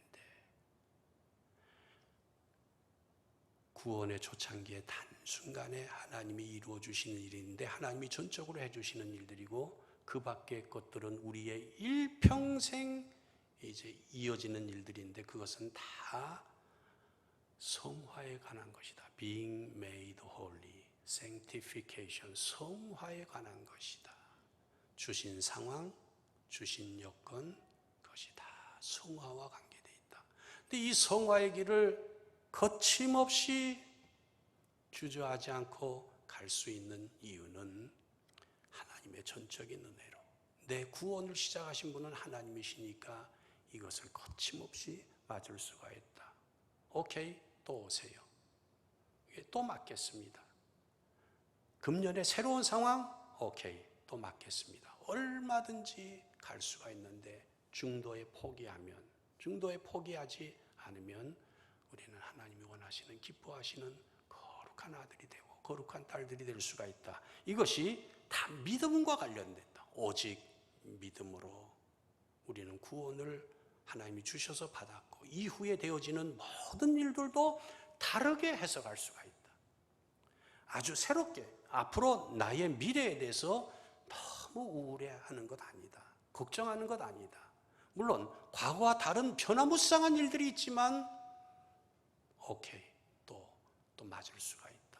구원의 초창기에 단순간에 하나님이 이루어 주시는 일인데 하나님이 전적으로 해주시는 일들이고 그 밖의 것들은 우리의 일평생 이제 이어지는 일들인데 그것은 다 성화에 관한 것이다. Being made holy, sanctification, 성화에 관한 것이다. 주신 상황, 주신 여건, 그것이 다 성화와 관계되어 있다. 근데 이 성화의 길을 거침없이 주저하지 않고 갈 수 있는 이유는 하나님의 전적인 은혜로 내 구원을 시작하신 분은 하나님이시니까 이것을 거침없이 맞을 수가 있다. 오케이, 또 오세요. 또 맞겠습니다. 금년에 새로운 상황, 오케이, 또 맞겠습니다. 얼마든지 갈 수가 있는데 중도에 포기하지 않으면 우리는 하나님이 원하시는 기뻐하시는 거룩한 아들이 되고 거룩한 딸들이 될 수가 있다. 이것이 다 믿음과 관련된다. 오직 믿음으로 우리는 구원을 하나님이 주셔서 받았고 이후에 되어지는 모든 일들도 다르게 해석할 수가 있다. 아주 새롭게 앞으로 나의 미래에 대해서 너무 우울해하는 것 아니다. 걱정하는 것 아니다. 물론 과거와 다른 변화무쌍한 일들이 있지만 오케이, 또 맞을 수가 있다.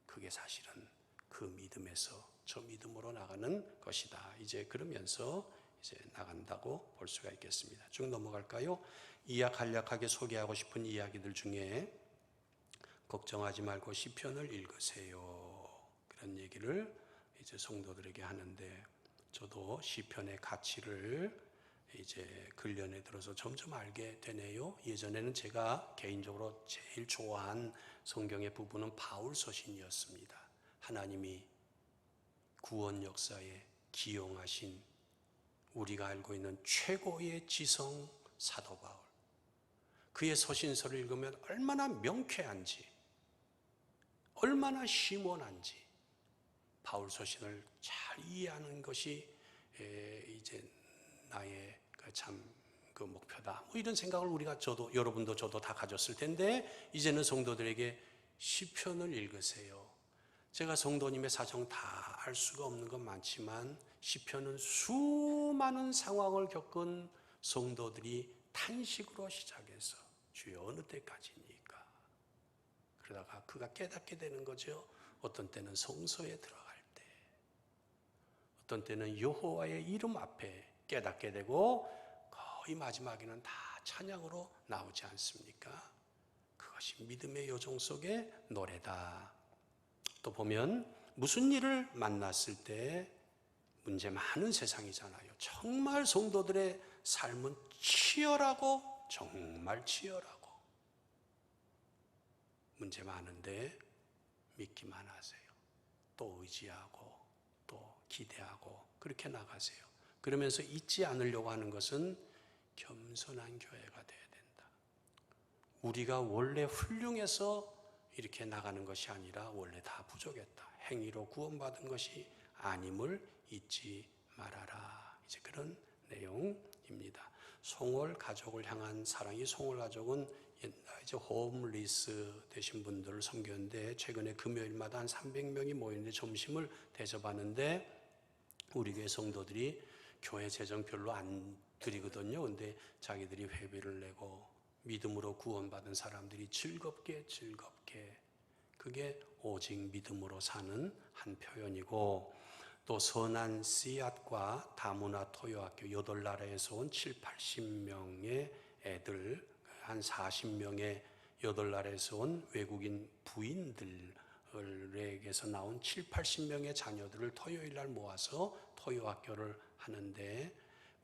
그게 사실은 그 믿음에서 저 믿음으로 나가는 것이다. 이제 그러면서 이제 나간다고 볼 수가 있겠습니다. 쭉 넘어갈까요? 간략하게 소개하고 싶은 이야기들 중에 걱정하지 말고 시편을 읽으세요. 그런 얘기를 이제 성도들에게 하는데 저도 시편의 가치를 이제 근련에 들어서 점점 알게 되네요. 예전에는 제가 개인적으로 제일 좋아한 성경의 부분은 바울 서신이었습니다. 하나님이 구원 역사에 기용하신 우리가 알고 있는 최고의 지성 사도 바울. 그의 서신서를 읽으면 얼마나 명쾌한지, 얼마나 심원한지 바울 서신을 잘 이해하는 것이 이제 나의 그 목표다. 뭐 이런 생각을 여러분도 저도 다 가졌을 텐데 이제는 성도들에게 시편을 읽으세요. 제가 성도님의 사정 다 알 수가 없는 건 많지만 시편은 수많은 상황을 겪은 성도들이 탄식으로 시작해서 주여 어느 때까지입니까? 그러다가 그가 깨닫게 되는 거죠. 어떤 때는 성소에 들어갈 때, 어떤 때는 여호와의 이름 앞에 깨닫게 되고 거의 마지막에는 다 찬양으로 나오지 않습니까? 그것이 믿음의 요정 속의 노래다. 또 보면 무슨 일을 만났을 때 문제 많은 세상이잖아요. 정말 성도들의 삶은 치열하고 정말 치열하고 문제 많은데 믿기만 하세요. 또 의지하고 또 기대하고 그렇게 나가세요. 그러면서 잊지 않으려고 하는 것은 겸손한 교회가 돼야 된다. 우리가 원래 훌륭해서 이렇게 나가는 것이 아니라 원래 다 부족했다. 행위로 구원받은 것이 아님을 잊지 말아라. 이제 그런 내용입니다. 송월 가족을 향한 사랑이, 송월 가족은 이제 홈리스 되신 분들을 섬겼는데 최근에 금요일마다 한 300명이 모이는데 점심을 대접하는데 우리 교회 성도들이 교회 재정 별로 안 드리거든요. 근데 자기들이 회비를 내고 믿음으로 구원받은 사람들이 즐겁게 그게 오직 믿음으로 사는 한 표현이고, 또 선한 씨앗과 다문화 토요학교 8나라에서 온 7, 80명의 애들, 한 40명의 8나라에서 온 외국인 부인들에게서 나온 7, 80명의 자녀들을 토요일 날 모아서 토요학교를 하는데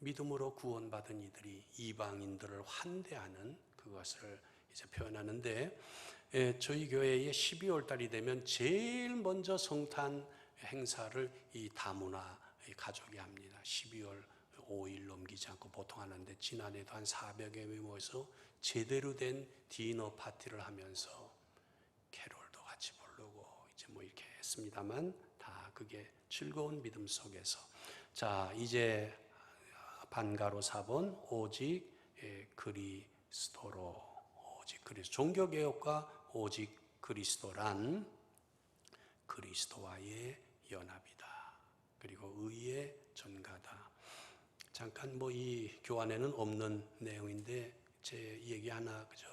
믿음으로 구원받은 이들이 이방인들을 환대하는 그것을 이제 표현하는데, 저희 교회에 12월 달이 되면 제일 먼저 성탄 행사를 이 다문화 가족이 합니다. 12월 5일 넘기지 않고 보통 하는데 지난해도 한 400여 명이 모여서 제대로 된 디너 파티를 하면서 캐롤도 같이 부르고 이제 뭐 이렇게 했습니다만 다 그게 즐거운 믿음 속에서, 자 이제 반가로 4번 오직 그리스도로, 오직 그리스도. 종교개혁과 오직 그리스도란 그리스도와의 연합이다. 그리고 의의 전가다. 잠깐 뭐 이 교환에는 없는 내용인데 제 얘기 하나 그저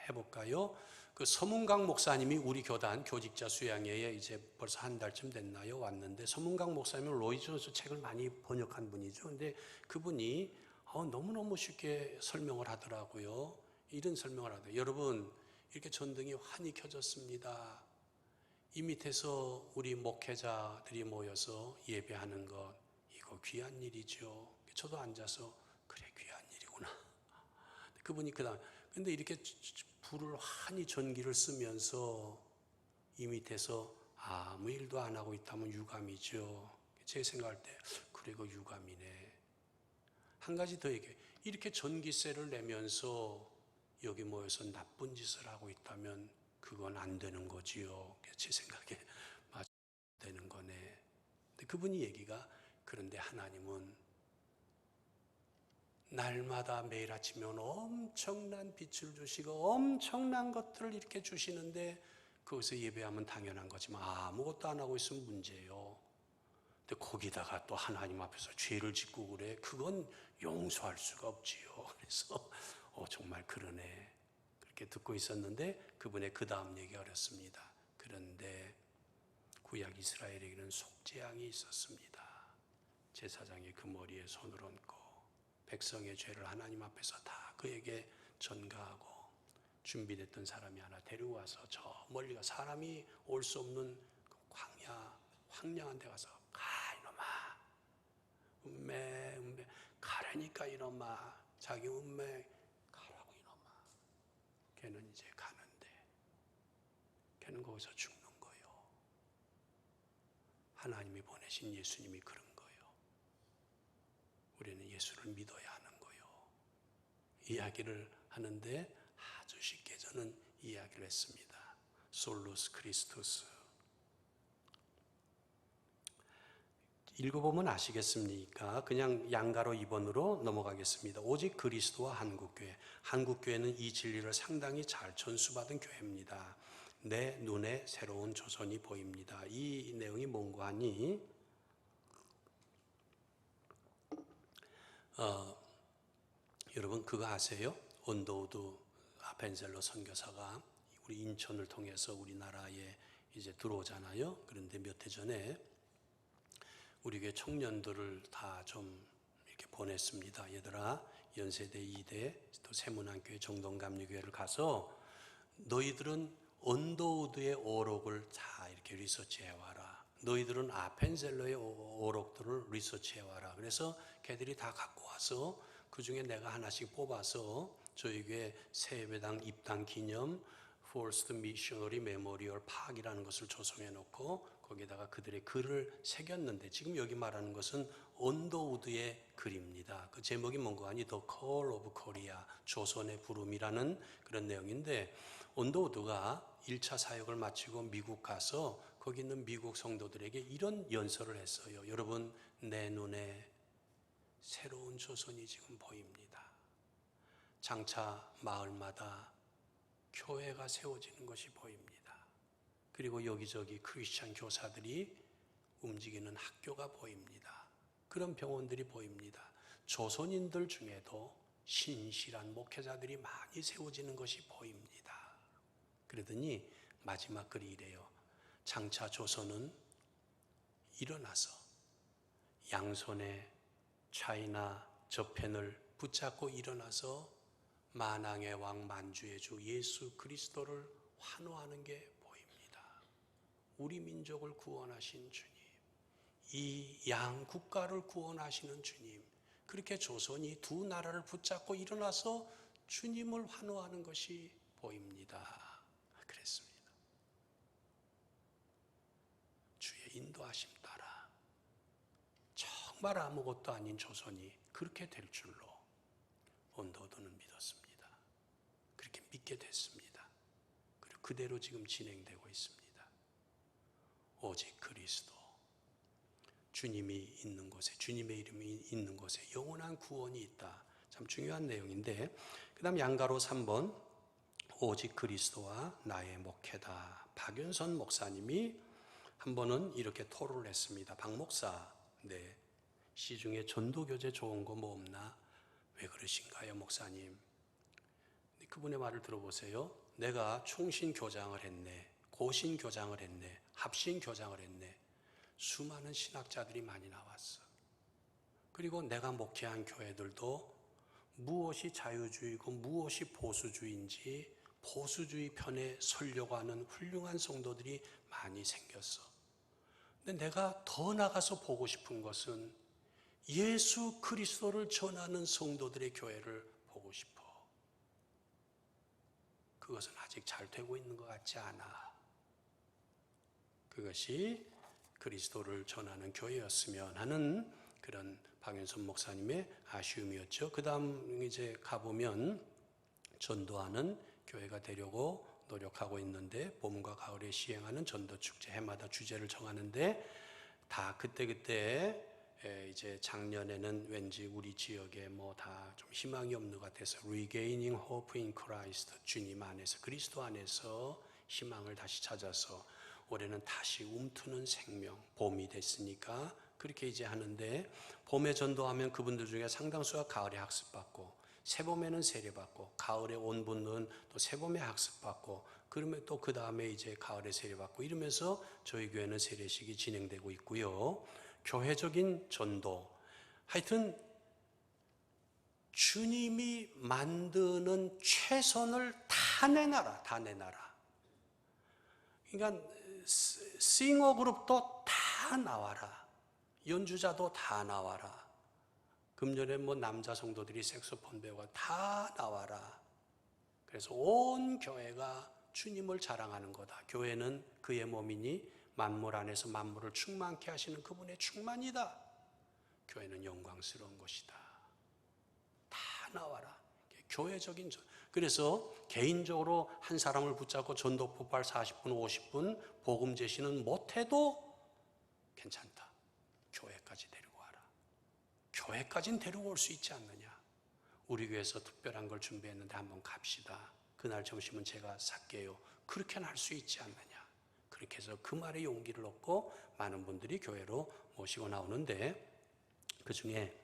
해볼까요? 그 서문강 목사님이 우리 교단 교직자 수양회에 이제 벌써 한 달쯤 됐나요? 왔는데, 서문강 목사님은 로이 존스 책을 많이 번역한 분이죠. 근데 그분이 너무너무 쉽게 설명을 하더라고요. 이런 설명을 하더라고요. 여러분, 이렇게 전등이 환히 켜졌습니다. 이 밑에서 우리 목회자들이 모여서 예배하는 것, 이거 귀한 일이죠. 저도 앉아서 그래 귀한 일이구나. 그분이 근데 이렇게 불을 환히 전기를 쓰면서 이 밑에서 아무 일도 안 하고 있다면 유감이죠. 제 생각할 때 그래 그 유감이네. 한 가지 더 얘기해. 이렇게 전기세를 내면서 여기 모여서 나쁜 짓을 하고 있다면 그건 안 되는 거지요. 제 생각에 맞아 되는 거네. 근데 그분이 얘기가, 그런데 하나님은 날마다 매일 아침이면 엄청난 빛을 주시고 엄청난 것들을 이렇게 주시는데 거기서 예배하면 당연한 거지만 아무것도 안 하고 있으면 문제예요. 근데 거기다가 또 하나님 앞에서 죄를 짓고 그래, 그건 용서할 수가 없지요. 그래서 정말 그러네. 그렇게 듣고 있었는데 그분의 그 다음 얘기가 어렵습니다. 그런데 구약 이스라엘에게는 속죄양이 있었습니다. 제사장이 그 머리에 손을 얹고 백성의 죄를 하나님 앞에서 다 그에게 전가하고, 준비됐던 사람이 하나 데려와서 저 멀리가 사람이 올 수 없는 광야, 황량한 데 가서 가 이놈아, 음매 가라니까 이놈아, 자기 음매 가라고 이놈아. 걔는 이제 가는데 걔는 거기서 죽는 거예요. 하나님이 보내신 예수님이 그런 거예요. 우리는 예수를 믿어야 하는 거예요. 이야기를 하는데 아주 쉽게 저는 이야기를 했습니다. 솔루스 크리스토스. 읽어보면 아시겠습니까? 그냥 양가로 2번으로 넘어가겠습니다. 오직 그리스도와 한국교회. 한국교회는 이 진리를 상당히 잘 전수받은 교회입니다. 내 눈에 새로운 조선이 보입니다. 이 내용이 뭔가 하니 여러분 그거 아세요? 온도우드 아펜젤러 선교사가 우리 인천을 통해서 우리나라에 이제 들어오잖아요. 그런데 몇 해 전에 우리 교회 청년들을 다 좀 이렇게 보냈습니다. 얘들아, 연세대 2대 또 세문안교회 정동감리교회를 가서 너희들은 언더우드의 오록을 다 이렇게 리서치해와라. 너희들은 아펜젤러의 오록들을 리서치해와라. 그래서 걔들이 다 갖고 와서 그 중에 내가 하나씩 뽑아서 저희 교회 세배당 입당 기념 First Missionary Memorial Park이라는 것을 조성해 놓고 거기에다가 그들의 글을 새겼는데, 지금 여기 말하는 것은 언더우드의 글입니다. 그 제목이 뭔가 하니 The Call of Korea, 조선의 부름이라는 그런 내용인데, 언더우드가 1차 사역을 마치고 미국 가서 거기 있는 미국 성도들에게 이런 연설을 했어요. 여러분, 내 눈에 새로운 조선이 지금 보입니다. 장차 마을마다 교회가 세워지는 것이 보입니다. 그리고 여기저기 크리스찬 교사들이 움직이는 학교가 보입니다. 그런 병원들이 보입니다. 조선인들 중에도 신실한 목회자들이 많이 세워지는 것이 보입니다. 그러더니 마지막 글이 이래요. 장차 조선은 일어나서 양손에 차이나 저펜을 붙잡고 일어나서 만왕의 왕 만주의 주 예수 그리스도를 환호하는 게 보입니다. 우리 민족을 구원하신 주님, 이 양 국가를 구원하시는 주님, 그렇게 조선이 두 나라를 붙잡고 일어나서 주님을 환호하는 것이 보입니다. 그랬습니다. 주의 인도하심 따라 정말 아무것도 아닌 조선이 그렇게 될 줄로 언더우드는 믿었습니다. 그렇게 믿게 됐습니다. 그리고 그대로 지금 진행되고 있습니다. 오직 그리스도, 주님이 있는 곳에, 주님의 이름이 있는 곳에 영원한 구원이 있다. 참 중요한 내용인데, 그 다음 양가로 3번 오직 그리스도와 나의 목회다. 박윤선 목사님이 한 번은 이렇게 토로를 했습니다. 박 목사, 네, 시중에 전도교재 좋은 거 뭐 없나? 왜 그러신가요, 목사님? 그분의 말을 들어보세요. 내가 충신교장을 했네, 고신교장을 했네, 합신교장을 했네. 수많은 신학자들이 많이 나왔어. 그리고 내가 목회한 교회들도 무엇이 자유주의고 무엇이 보수주의인지 보수주의 편에 서려고 하는 훌륭한 성도들이 많이 생겼어. 근데 내가 더 나가서 보고 싶은 것은 예수 그리스도를 전하는 성도들의 교회를 보고 싶어. 그것은 아직 잘 되고 있는 것 같지 않아. 그것이 그리스도를 전하는 교회였으면 하는 그런 박윤선 목사님의 아쉬움이었죠. 그 다음 이제 가보면 전도하는 교회가 되려고 노력하고 있는데, 봄과 가을에 시행하는 전도축제, 해마다 주제를 정하는데 다 그때 이제 작년에는 왠지 우리 지역에 뭐 다 좀 희망이 없는 것 같아서 Regaining Hope in Christ, 주님 안에서, 그리스도 안에서 희망을 다시 찾아서 올해는 다시 움트는 생명, 봄이 됐으니까 그렇게 이제 하는데, 봄에 전도하면 그분들 중에 상당수가 가을에 학습받고, 새봄에는 세례받고, 가을에 온 분은 또 새봄에 학습받고, 그러면 또 그 다음에 이제 가을에 세례받고, 이러면서 저희 교회는 세례식이 진행되고 있고요. 교회적인 전도, 하여튼 주님이 만드는 최선을 다 내놔라, 다 내놔라. 그러니까 싱어 그룹도 다 나와라, 연주자도 다 나와라, 금년에 뭐 남자 성도들이 색소폰 배우가 다 나와라. 그래서 온 교회가 주님을 자랑하는 거다. 교회는 그의 몸이니 만물 안에서 만물을 충만케 하시는 그분의 충만이다. 교회는 영광스러운 것이다. 다 나와라. 교회적인 전. 그래서 개인적으로 한 사람을 붙잡고 전도 폭발 40분, 50분 복음 제시는 못해도 괜찮다. 교회까지 데리고 와라. 교회까지는 데리고 올 수 있지 않느냐. 우리 교회에서 특별한 걸 준비했는데 한번 갑시다. 그날 점심은 제가 살게요. 그렇게는 할 수 있지 않느냐. 그렇게 해서 그 말에 용기를 얻고 많은 분들이 교회로 모시고 나오는데, 그 중에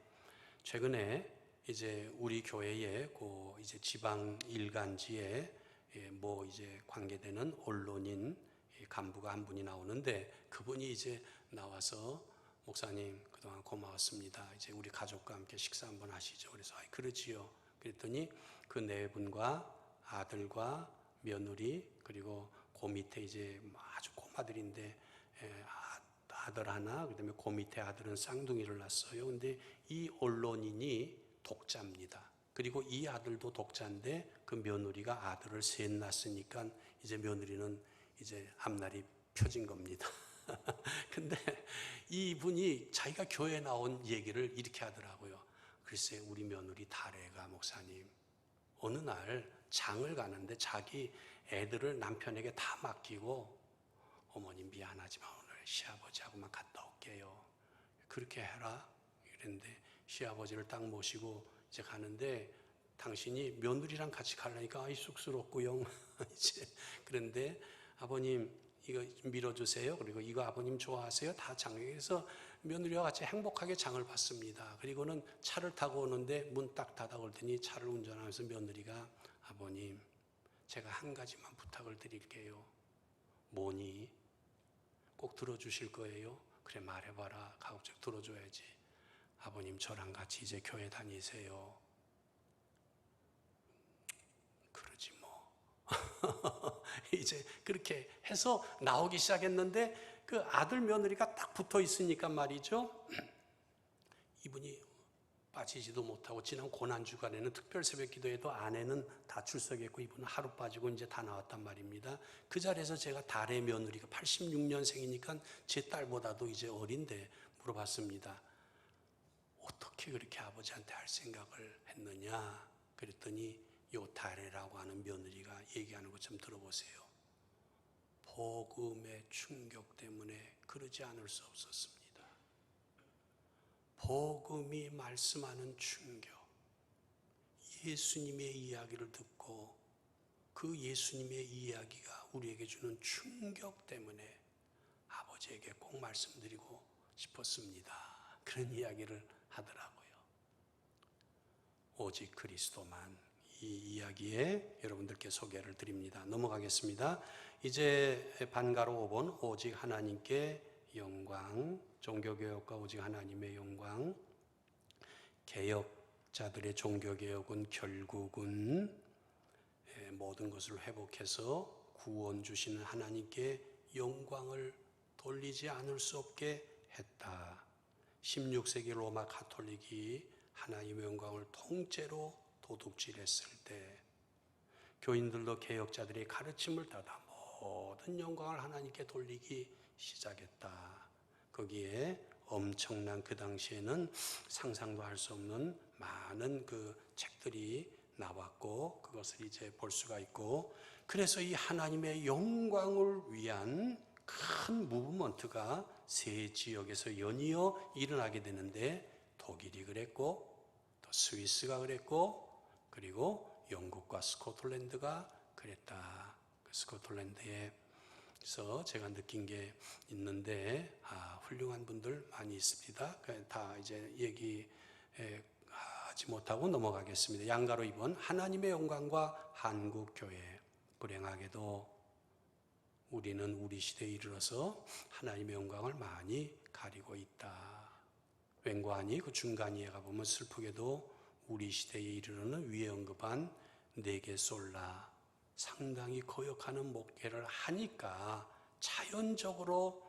최근에 이제 우리 교회의 그 이제 지방 일간지에 뭐 이제 관계되는 언론인 간부가 한 분이 나오는데, 그분이 이제 나와서 목사님 그동안 고마웠습니다. 이제 우리 가족과 함께 식사 한번 하시죠. 그래서 그러지요. 그랬더니 그 네 분과 아들과 며느리 그리고 그 밑에 이제 아주 꼬마들인데 아들 하나, 그다음에 그 밑에 아들은 쌍둥이를 낳았어요. 근데 이 언론인이 독자입니다. 그리고 이 아들도 독자인데 그 며느리가 아들을 셋 낳았으니까 이제 며느리는 이제 앞날이 펴진 겁니다. 근데 이분이 자기가 교회에 나온 얘기를 이렇게 하더라고요. 글쎄, 우리 며느리 다래가 목사님 어느 날 장을 가는데 자기 애들을 남편에게 다 맡기고, 어머님 미안하지만 오늘 시아버지하고만 갔다 올게요. 그렇게 해라. 이랬는데 시아버지를 딱 모시고 이제 가는데, 당신이 며느리랑 같이 가려니까 아이 쑥스럽고요. 이제 그런데 아버님 이거 밀어주세요. 그리고 이거 아버님 좋아하세요? 다 장에서 며느리와 같이 행복하게 장을 봤습니다. 그리고는 차를 타고 오는데 문 딱 닫아 걸더니 차를 운전하면서 며느리가 아버님 제가 한 가지만 부탁을 드릴게요. 뭐니? 꼭 들어주실 거예요? 그래 말해봐라. 가급적 들어줘야지. 아버님 저랑 같이 이제 교회 다니세요. 그러지 뭐. 이제 그렇게 해서 나오기 시작했는데 그 아들 며느리가 딱 붙어 있으니까 말이죠. 이분이 빠지지도 못하고, 지난 고난주간에는 특별 새벽 기도에도 아내는 다 출석했고 이분은 하루 빠지고 이제 다 나왔단 말입니다. 그 자리에서 제가 달의 며느리가 86년생이니까 제 딸보다도 이제 어린데 물어봤습니다. 어떻게 그렇게 아버지한테 할 생각을 했느냐? 그랬더니 요 달애라고 하는 며느리가 얘기하는 것 좀 들어보세요. 복음의 충격 때문에 그러지 않을 수 없었습니다. 복음이 말씀하는 충격, 예수님의 이야기를 듣고 그 예수님의 이야기가 우리에게 주는 충격 때문에 아버지에게 꼭 말씀드리고 싶었습니다. 그런 이야기를 하더라고요. 오직 그리스도만, 이 이야기에 여러분들께 소개를 드립니다. 넘어가겠습니다. 이제 반가로 5번 오직 하나님께 영광, 종교개혁과 오직 하나님의 영광. 개혁자들의 종교개혁은 결국은 모든 것을 회복해서 구원 주시는 하나님께 영광을 돌리지 않을 수 없게 했다. 16세기 로마 가톨릭이 하나님의 영광을 통째로 도둑질했을 때 교인들도 개혁자들의 가르침을 따라 모든 영광을 하나님께 돌리기 시작했다. 거기에 엄청난, 그 당시에는 상상도 할 수 없는 많은 그 책들이 나왔고 그것을 이제 볼 수가 있고, 그래서 이 하나님의 영광을 위한 큰 무브먼트가 세 지역에서 연이어 일어나게 되는데, 독일이 그랬고 또 스위스가 그랬고 그리고 영국과 스코틀랜드가 그랬다. 스코틀랜드에서 제가 느낀 게 있는데, 훌륭한 분들 많이 있습니다. 다 이제 얘기하지 못하고 넘어가겠습니다. 양가로 2번 하나님의 영광과 한국교회. 불행하게도 우리는 우리 시대에 이르러서 하나님의 영광을 많이 가리고 있다. 웬관이 그 중간 이해가 보면 슬프게도 우리 시대에 이르러는 위에 언급한 네게 솔라, 상당히 거역하는 목회를 하니까 자연적으로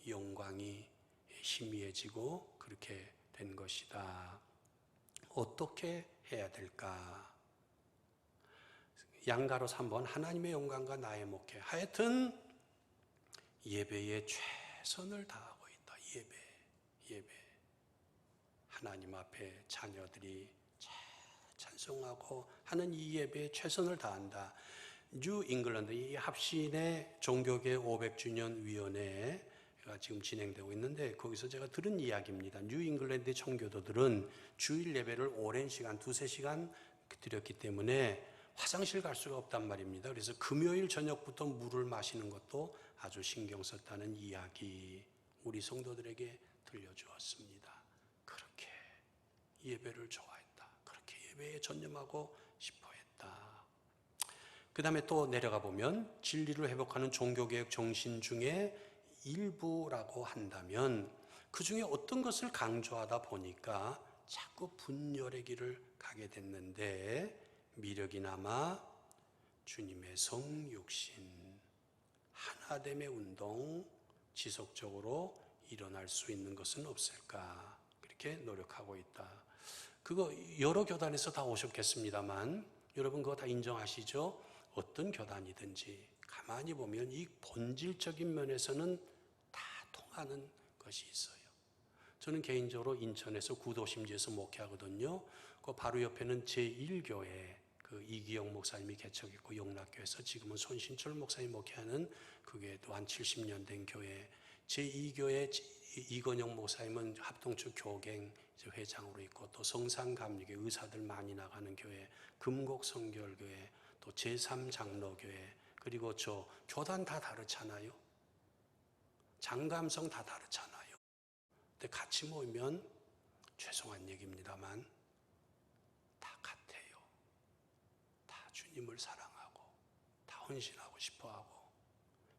영광이 희미해지고 그렇게 된 것이다. 어떻게 해야 될까? 양가로 3번 하나님의 영광과 나의 목회. 하여튼 예배에 최선을 다하고 있다. 예배. 하나님 앞에 자녀들이 찬송하고 하는 이 예배에 최선을 다한다. 뉴 잉글랜드, 이 합신의 종교계 500주년 위원회가 지금 진행되고 있는데 거기서 제가 들은 이야기입니다. 뉴 잉글랜드 청교도들은 주일 예배를 오랜 시간, 2-3시간 드렸기 때문에 화장실 갈 수가 없단 말입니다. 그래서 금요일 저녁부터 물을 마시는 것도 아주 신경 썼다는 이야기 우리 성도들에게 들려주었습니다. 그렇게 예배를 좋아했다. 그렇게 예배에 전념하고 싶어했다. 그 다음에 또 내려가 보면 진리를 회복하는 종교개혁 정신 중에 일부라고 한다면 그 중에 어떤 것을 강조하다 보니까 자꾸 분열의 길을 가게 됐는데 미력이 남아 주님의 성육신, 하나됨의 운동 지속적으로 일어날 수 있는 것은 없을까 그렇게 노력하고 있다. 그거 여러 교단에서 다 오셨겠습니다만 여러분 그거 다 인정하시죠? 어떤 교단이든지 가만히 보면 이 본질적인 면에서는 다 통하는 것이 있어요. 저는 개인적으로 인천에서 구도심지에서 목회하거든요. 그 바로 옆에는 제1교회 그 이기영 목사님이 개척했고 영락교회에서 지금은 손신철 목사님 목회하는 그게 또 한 70년 된 교회, 제2교회 이건영 목사님은 합동측 교갱 회장으로 있고 또 성산감리교회 의사들 많이 나가는 교회, 금곡성결교회, 또 제3장로교회, 그리고 저 교단 다 다르잖아요. 장감성 다 다르잖아요. 근데 같이 모이면 죄송한 얘기입니다만 다 같아요. 다 주님을 사랑하고 다 헌신하고 싶어하고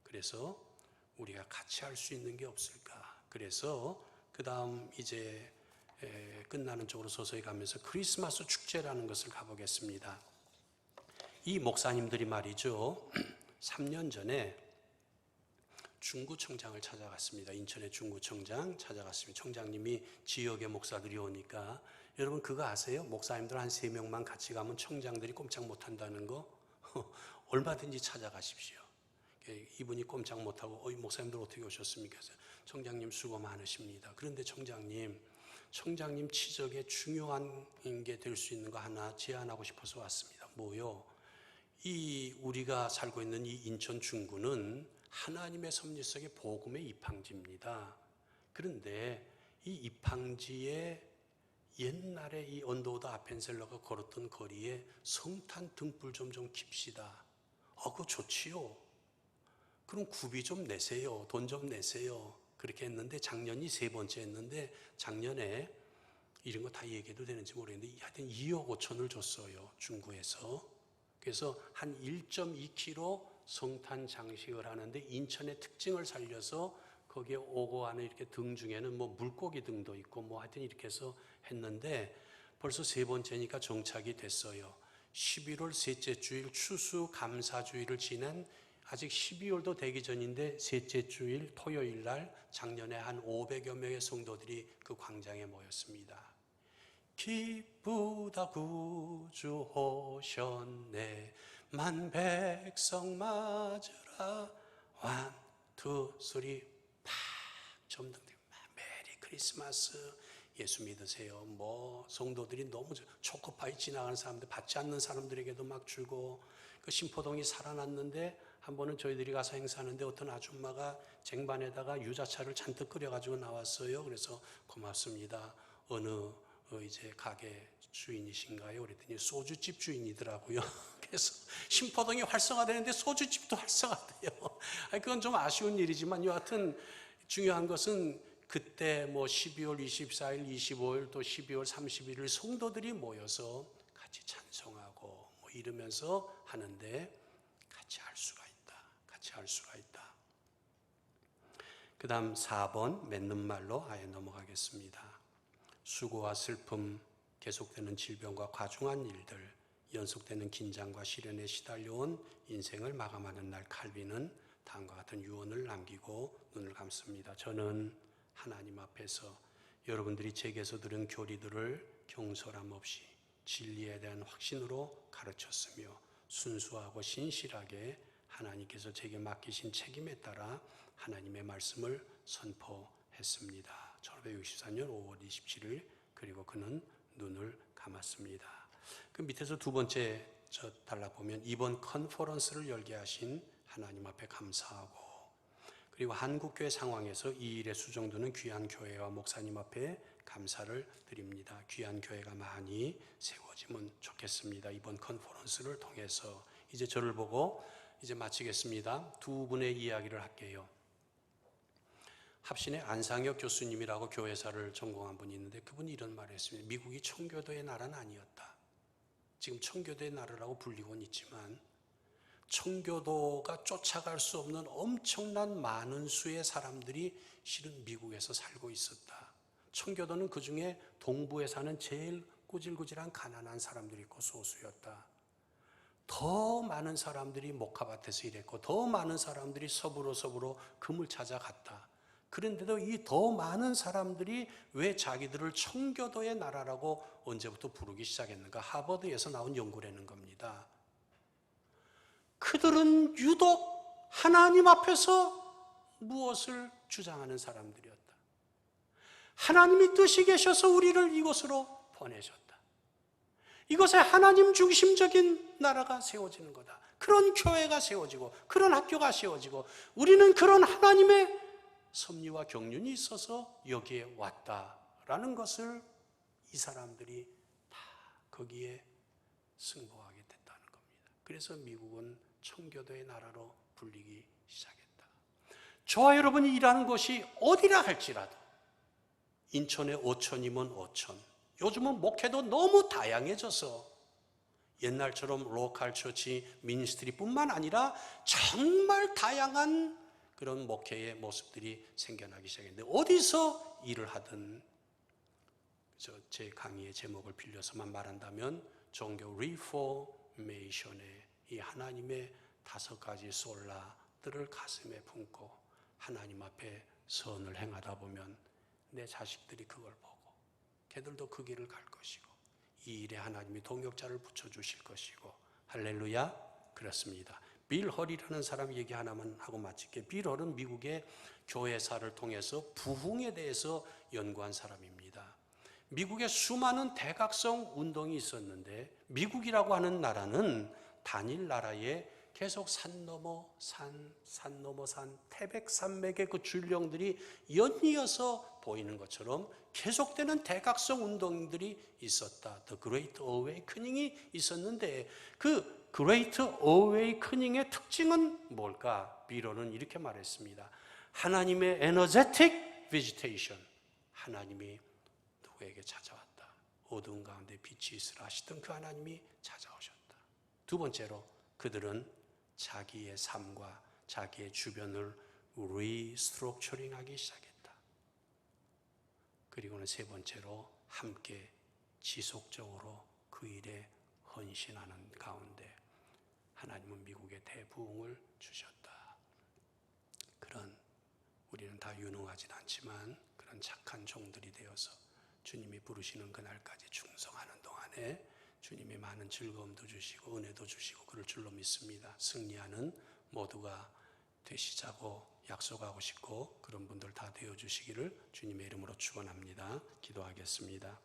그래서 우리가 같이 할 수 있는 게 없을까. 그래서 그 다음 이제 끝나는 쪽으로 서서히 가면서 크리스마스 축제라는 것을 가보겠습니다. 이 목사님들이 말이죠 3년 전에 중구청장을 찾아갔습니다. 인천의 중구청장 찾아갔습니다. 청장님이 지역의 목사들이 오니까 여러분 그거 아세요? 목사님들 한 3명만 같이 가면 청장들이 꼼짝 못한다는 거 얼마든지 찾아가십시오. 이분이 꼼짝 못하고 목사님들 어떻게 오셨습니까? 청장님 수고 많으십니다. 그런데 청장님 치적에 중요한 게 될 수 있는 거 하나 제안하고 싶어서 왔습니다. 뭐요? 이 우리가 살고 있는 이 인천 중구는 하나님의 섭리 속의 복음의 입항지입니다. 그런데 이 입항지에 옛날에 이 언더우드 아펜셀러가 걸었던 거리에 성탄 등불 좀 킵시다. 그거 좋지요. 그럼 구비 좀 내세요. 돈 좀 내세요. 그렇게 했는데 작년이 3번째 했는데 작년에 이런 거 다 얘기해도 되는지 모르겠는데 하여튼 2억 5천을 줬어요. 중구에서. 그래서 한 1.2km 성탄 장식을 하는데 인천의 특징을 살려서 거기에 오고 가는 이렇게 등 중에는 뭐 물고기 등도 있고 뭐 하여튼 이렇게 해서 했는데 벌써 3번째니까 정착이 됐어요. 11월 셋째 주일 추수감사주일을 지난 아직 12월도 되기 전인데 셋째 주일 토요일 날 작년에 한 500여 명의 성도들이 그 광장에 모였습니다. 기쁘다 구주 오셨네 만 백성 맞으라 원, 투, 쓰리 팍 점등등 메리 크리스마스 예수 믿으세요. 뭐 성도들이 너무 초코파이 지나가는 사람들 받지 않는 사람들에게도 막 주고 그 신포동이 살아났는데 한 번은 저희들이 가서 행사하는데 어떤 아줌마가 쟁반에다가 유자차를 잔뜩 끓여가지고 나왔어요. 그래서 고맙습니다. 어느 이제 가게 주인이신가요? 그랬더니 소주집 주인이더라고요. 그래서 신포동이 활성화되는데 소주집도 활성화돼요. 그건 좀 아쉬운 일이지만 여하튼 중요한 것은 그때 뭐 12월 24일, 25일 또 12월 31일 성도들이 모여서 같이 찬송하고 뭐 이러면서 하는데 같이 할 수가 있다. 같이 할 수가 있다. 그 다음 4번 맺는 말로 아예 넘어가겠습니다. 수고와 슬픔, 계속되는 질병과 과중한 일들, 연속되는 긴장과 시련에 시달려온 인생을 마감하는 날 칼빈은 다음과 같은 유언을 남기고 눈을 감습니다. 저는 하나님 앞에서 여러분들이 제게서 들은 교리들을 경솔함 없이 진리에 대한 확신으로 가르쳤으며 순수하고 신실하게 하나님께서 제게 맡기신 책임에 따라 하나님의 말씀을 선포했습니다. 1964년 5월 27일 그리고 그는 눈을 감았습니다. 그 밑에서 두 번째 달라보면 이번 컨퍼런스를 열게 하신 하나님 앞에 감사하고 그리고 한국교회 상황에서 이 일에 수정되는 귀한 교회와 목사님 앞에 감사를 드립니다. 귀한 교회가 많이 세워지면 좋겠습니다. 이번 컨퍼런스를 통해서. 이제 저를 보고 이제 마치겠습니다. 두 분의 이야기를 할게요. 합신의 안상혁 교수님이라고 교회사를 전공한 분이 있는데 그분이 이런 말을 했습니다. 미국이 청교도의 나라는 아니었다. 지금 청교도의 나라라고 불리곤 있지만 청교도가 쫓아갈 수 없는 엄청난 많은 수의 사람들이 실은 미국에서 살고 있었다. 청교도는 그 중에 동부에 사는 제일 꾸질꾸질한 가난한 사람들이 있고 소수였다. 더 많은 사람들이 목화밭에서 일했고 더 많은 사람들이 서부로 금을 찾아갔다. 그런데도 이 더 많은 사람들이 왜 자기들을 청교도의 나라라고 언제부터 부르기 시작했는가? 하버드에서 나온 연구라는 겁니다. 그들은 유독 하나님 앞에서 무엇을 주장하는 사람들이었다. 하나님이 뜻이 계셔서 우리를 이곳으로 보내셨다. 이곳에 하나님 중심적인 나라가 세워지는 거다. 그런 교회가 세워지고 그런 학교가 세워지고 우리는 그런 하나님의 섭리와 경륜이 있어서 여기에 왔다라는 것을 이 사람들이 다 거기에 승복하게 됐다는 겁니다. 그래서 미국은 청교도의 나라로 불리기 시작했다. 저와 여러분이 일하는 곳이 어디라 할지라도 인천에 5천이면 5천. 요즘은 목회도 너무 다양해져서 옛날처럼 로컬 처치 미니스트리뿐만 아니라 정말 다양한 그런 목회의 모습들이 생겨나기 시작했는데 어디서 일을 하든 제 강의의 제목을 빌려서만 말한다면 종교 리포메이션의 이 하나님의 5가지 솔라들을 가슴에 품고 하나님 앞에 선을 행하다 보면 내 자식들이 그걸 보고 걔들도 그 길을 갈 것이고 이 일에 하나님이 동역자를 붙여주실 것이고 할렐루야. 그렇습니다. 빌 헐이라는 사람 얘기 하나만 하고 마칠게요. 빌 헐은 미국의 교회사를 통해서 부흥에 대해서 연구한 사람입니다. 미국에 수많은 대각성 운동이 있었는데 미국이라고 하는 나라는 단일 나라에 계속 산 넘어 산, 태백산맥의 그 줄령들이 연이어서 보이는 것처럼 계속되는 대각성 운동들이 있었다. The Great Awakening이 있었는데 그 Great Awakening의 특징은 뭘까? 비로는 이렇게 말했습니다. 하나님의 Energetic Visitation. 하나님이 누구에게 찾아왔다. 어두운 가운데 빛이 있으라 하시던 그 하나님이 찾아오셨다. 두 번째로 그들은 자기의 삶과 자기의 주변을 리스트럭처링하기 시작했다. 그리고는 세 번째로 함께 지속적으로 그 일에 헌신하는 가운데 하나님은 미국에 대부흥을 주셨다. 그런 우리는 다 유능하진 않지만 그런 착한 종들이 되어서 주님이 부르시는 그날까지 충성하는 동안에 주님이 많은 즐거움도 주시고 은혜도 주시고 그럴 줄로 믿습니다. 승리하는 모두가 되시자고 약속하고 싶고 그런 분들 다 되어주시기를 주님의 이름으로 축원합니다. 기도하겠습니다.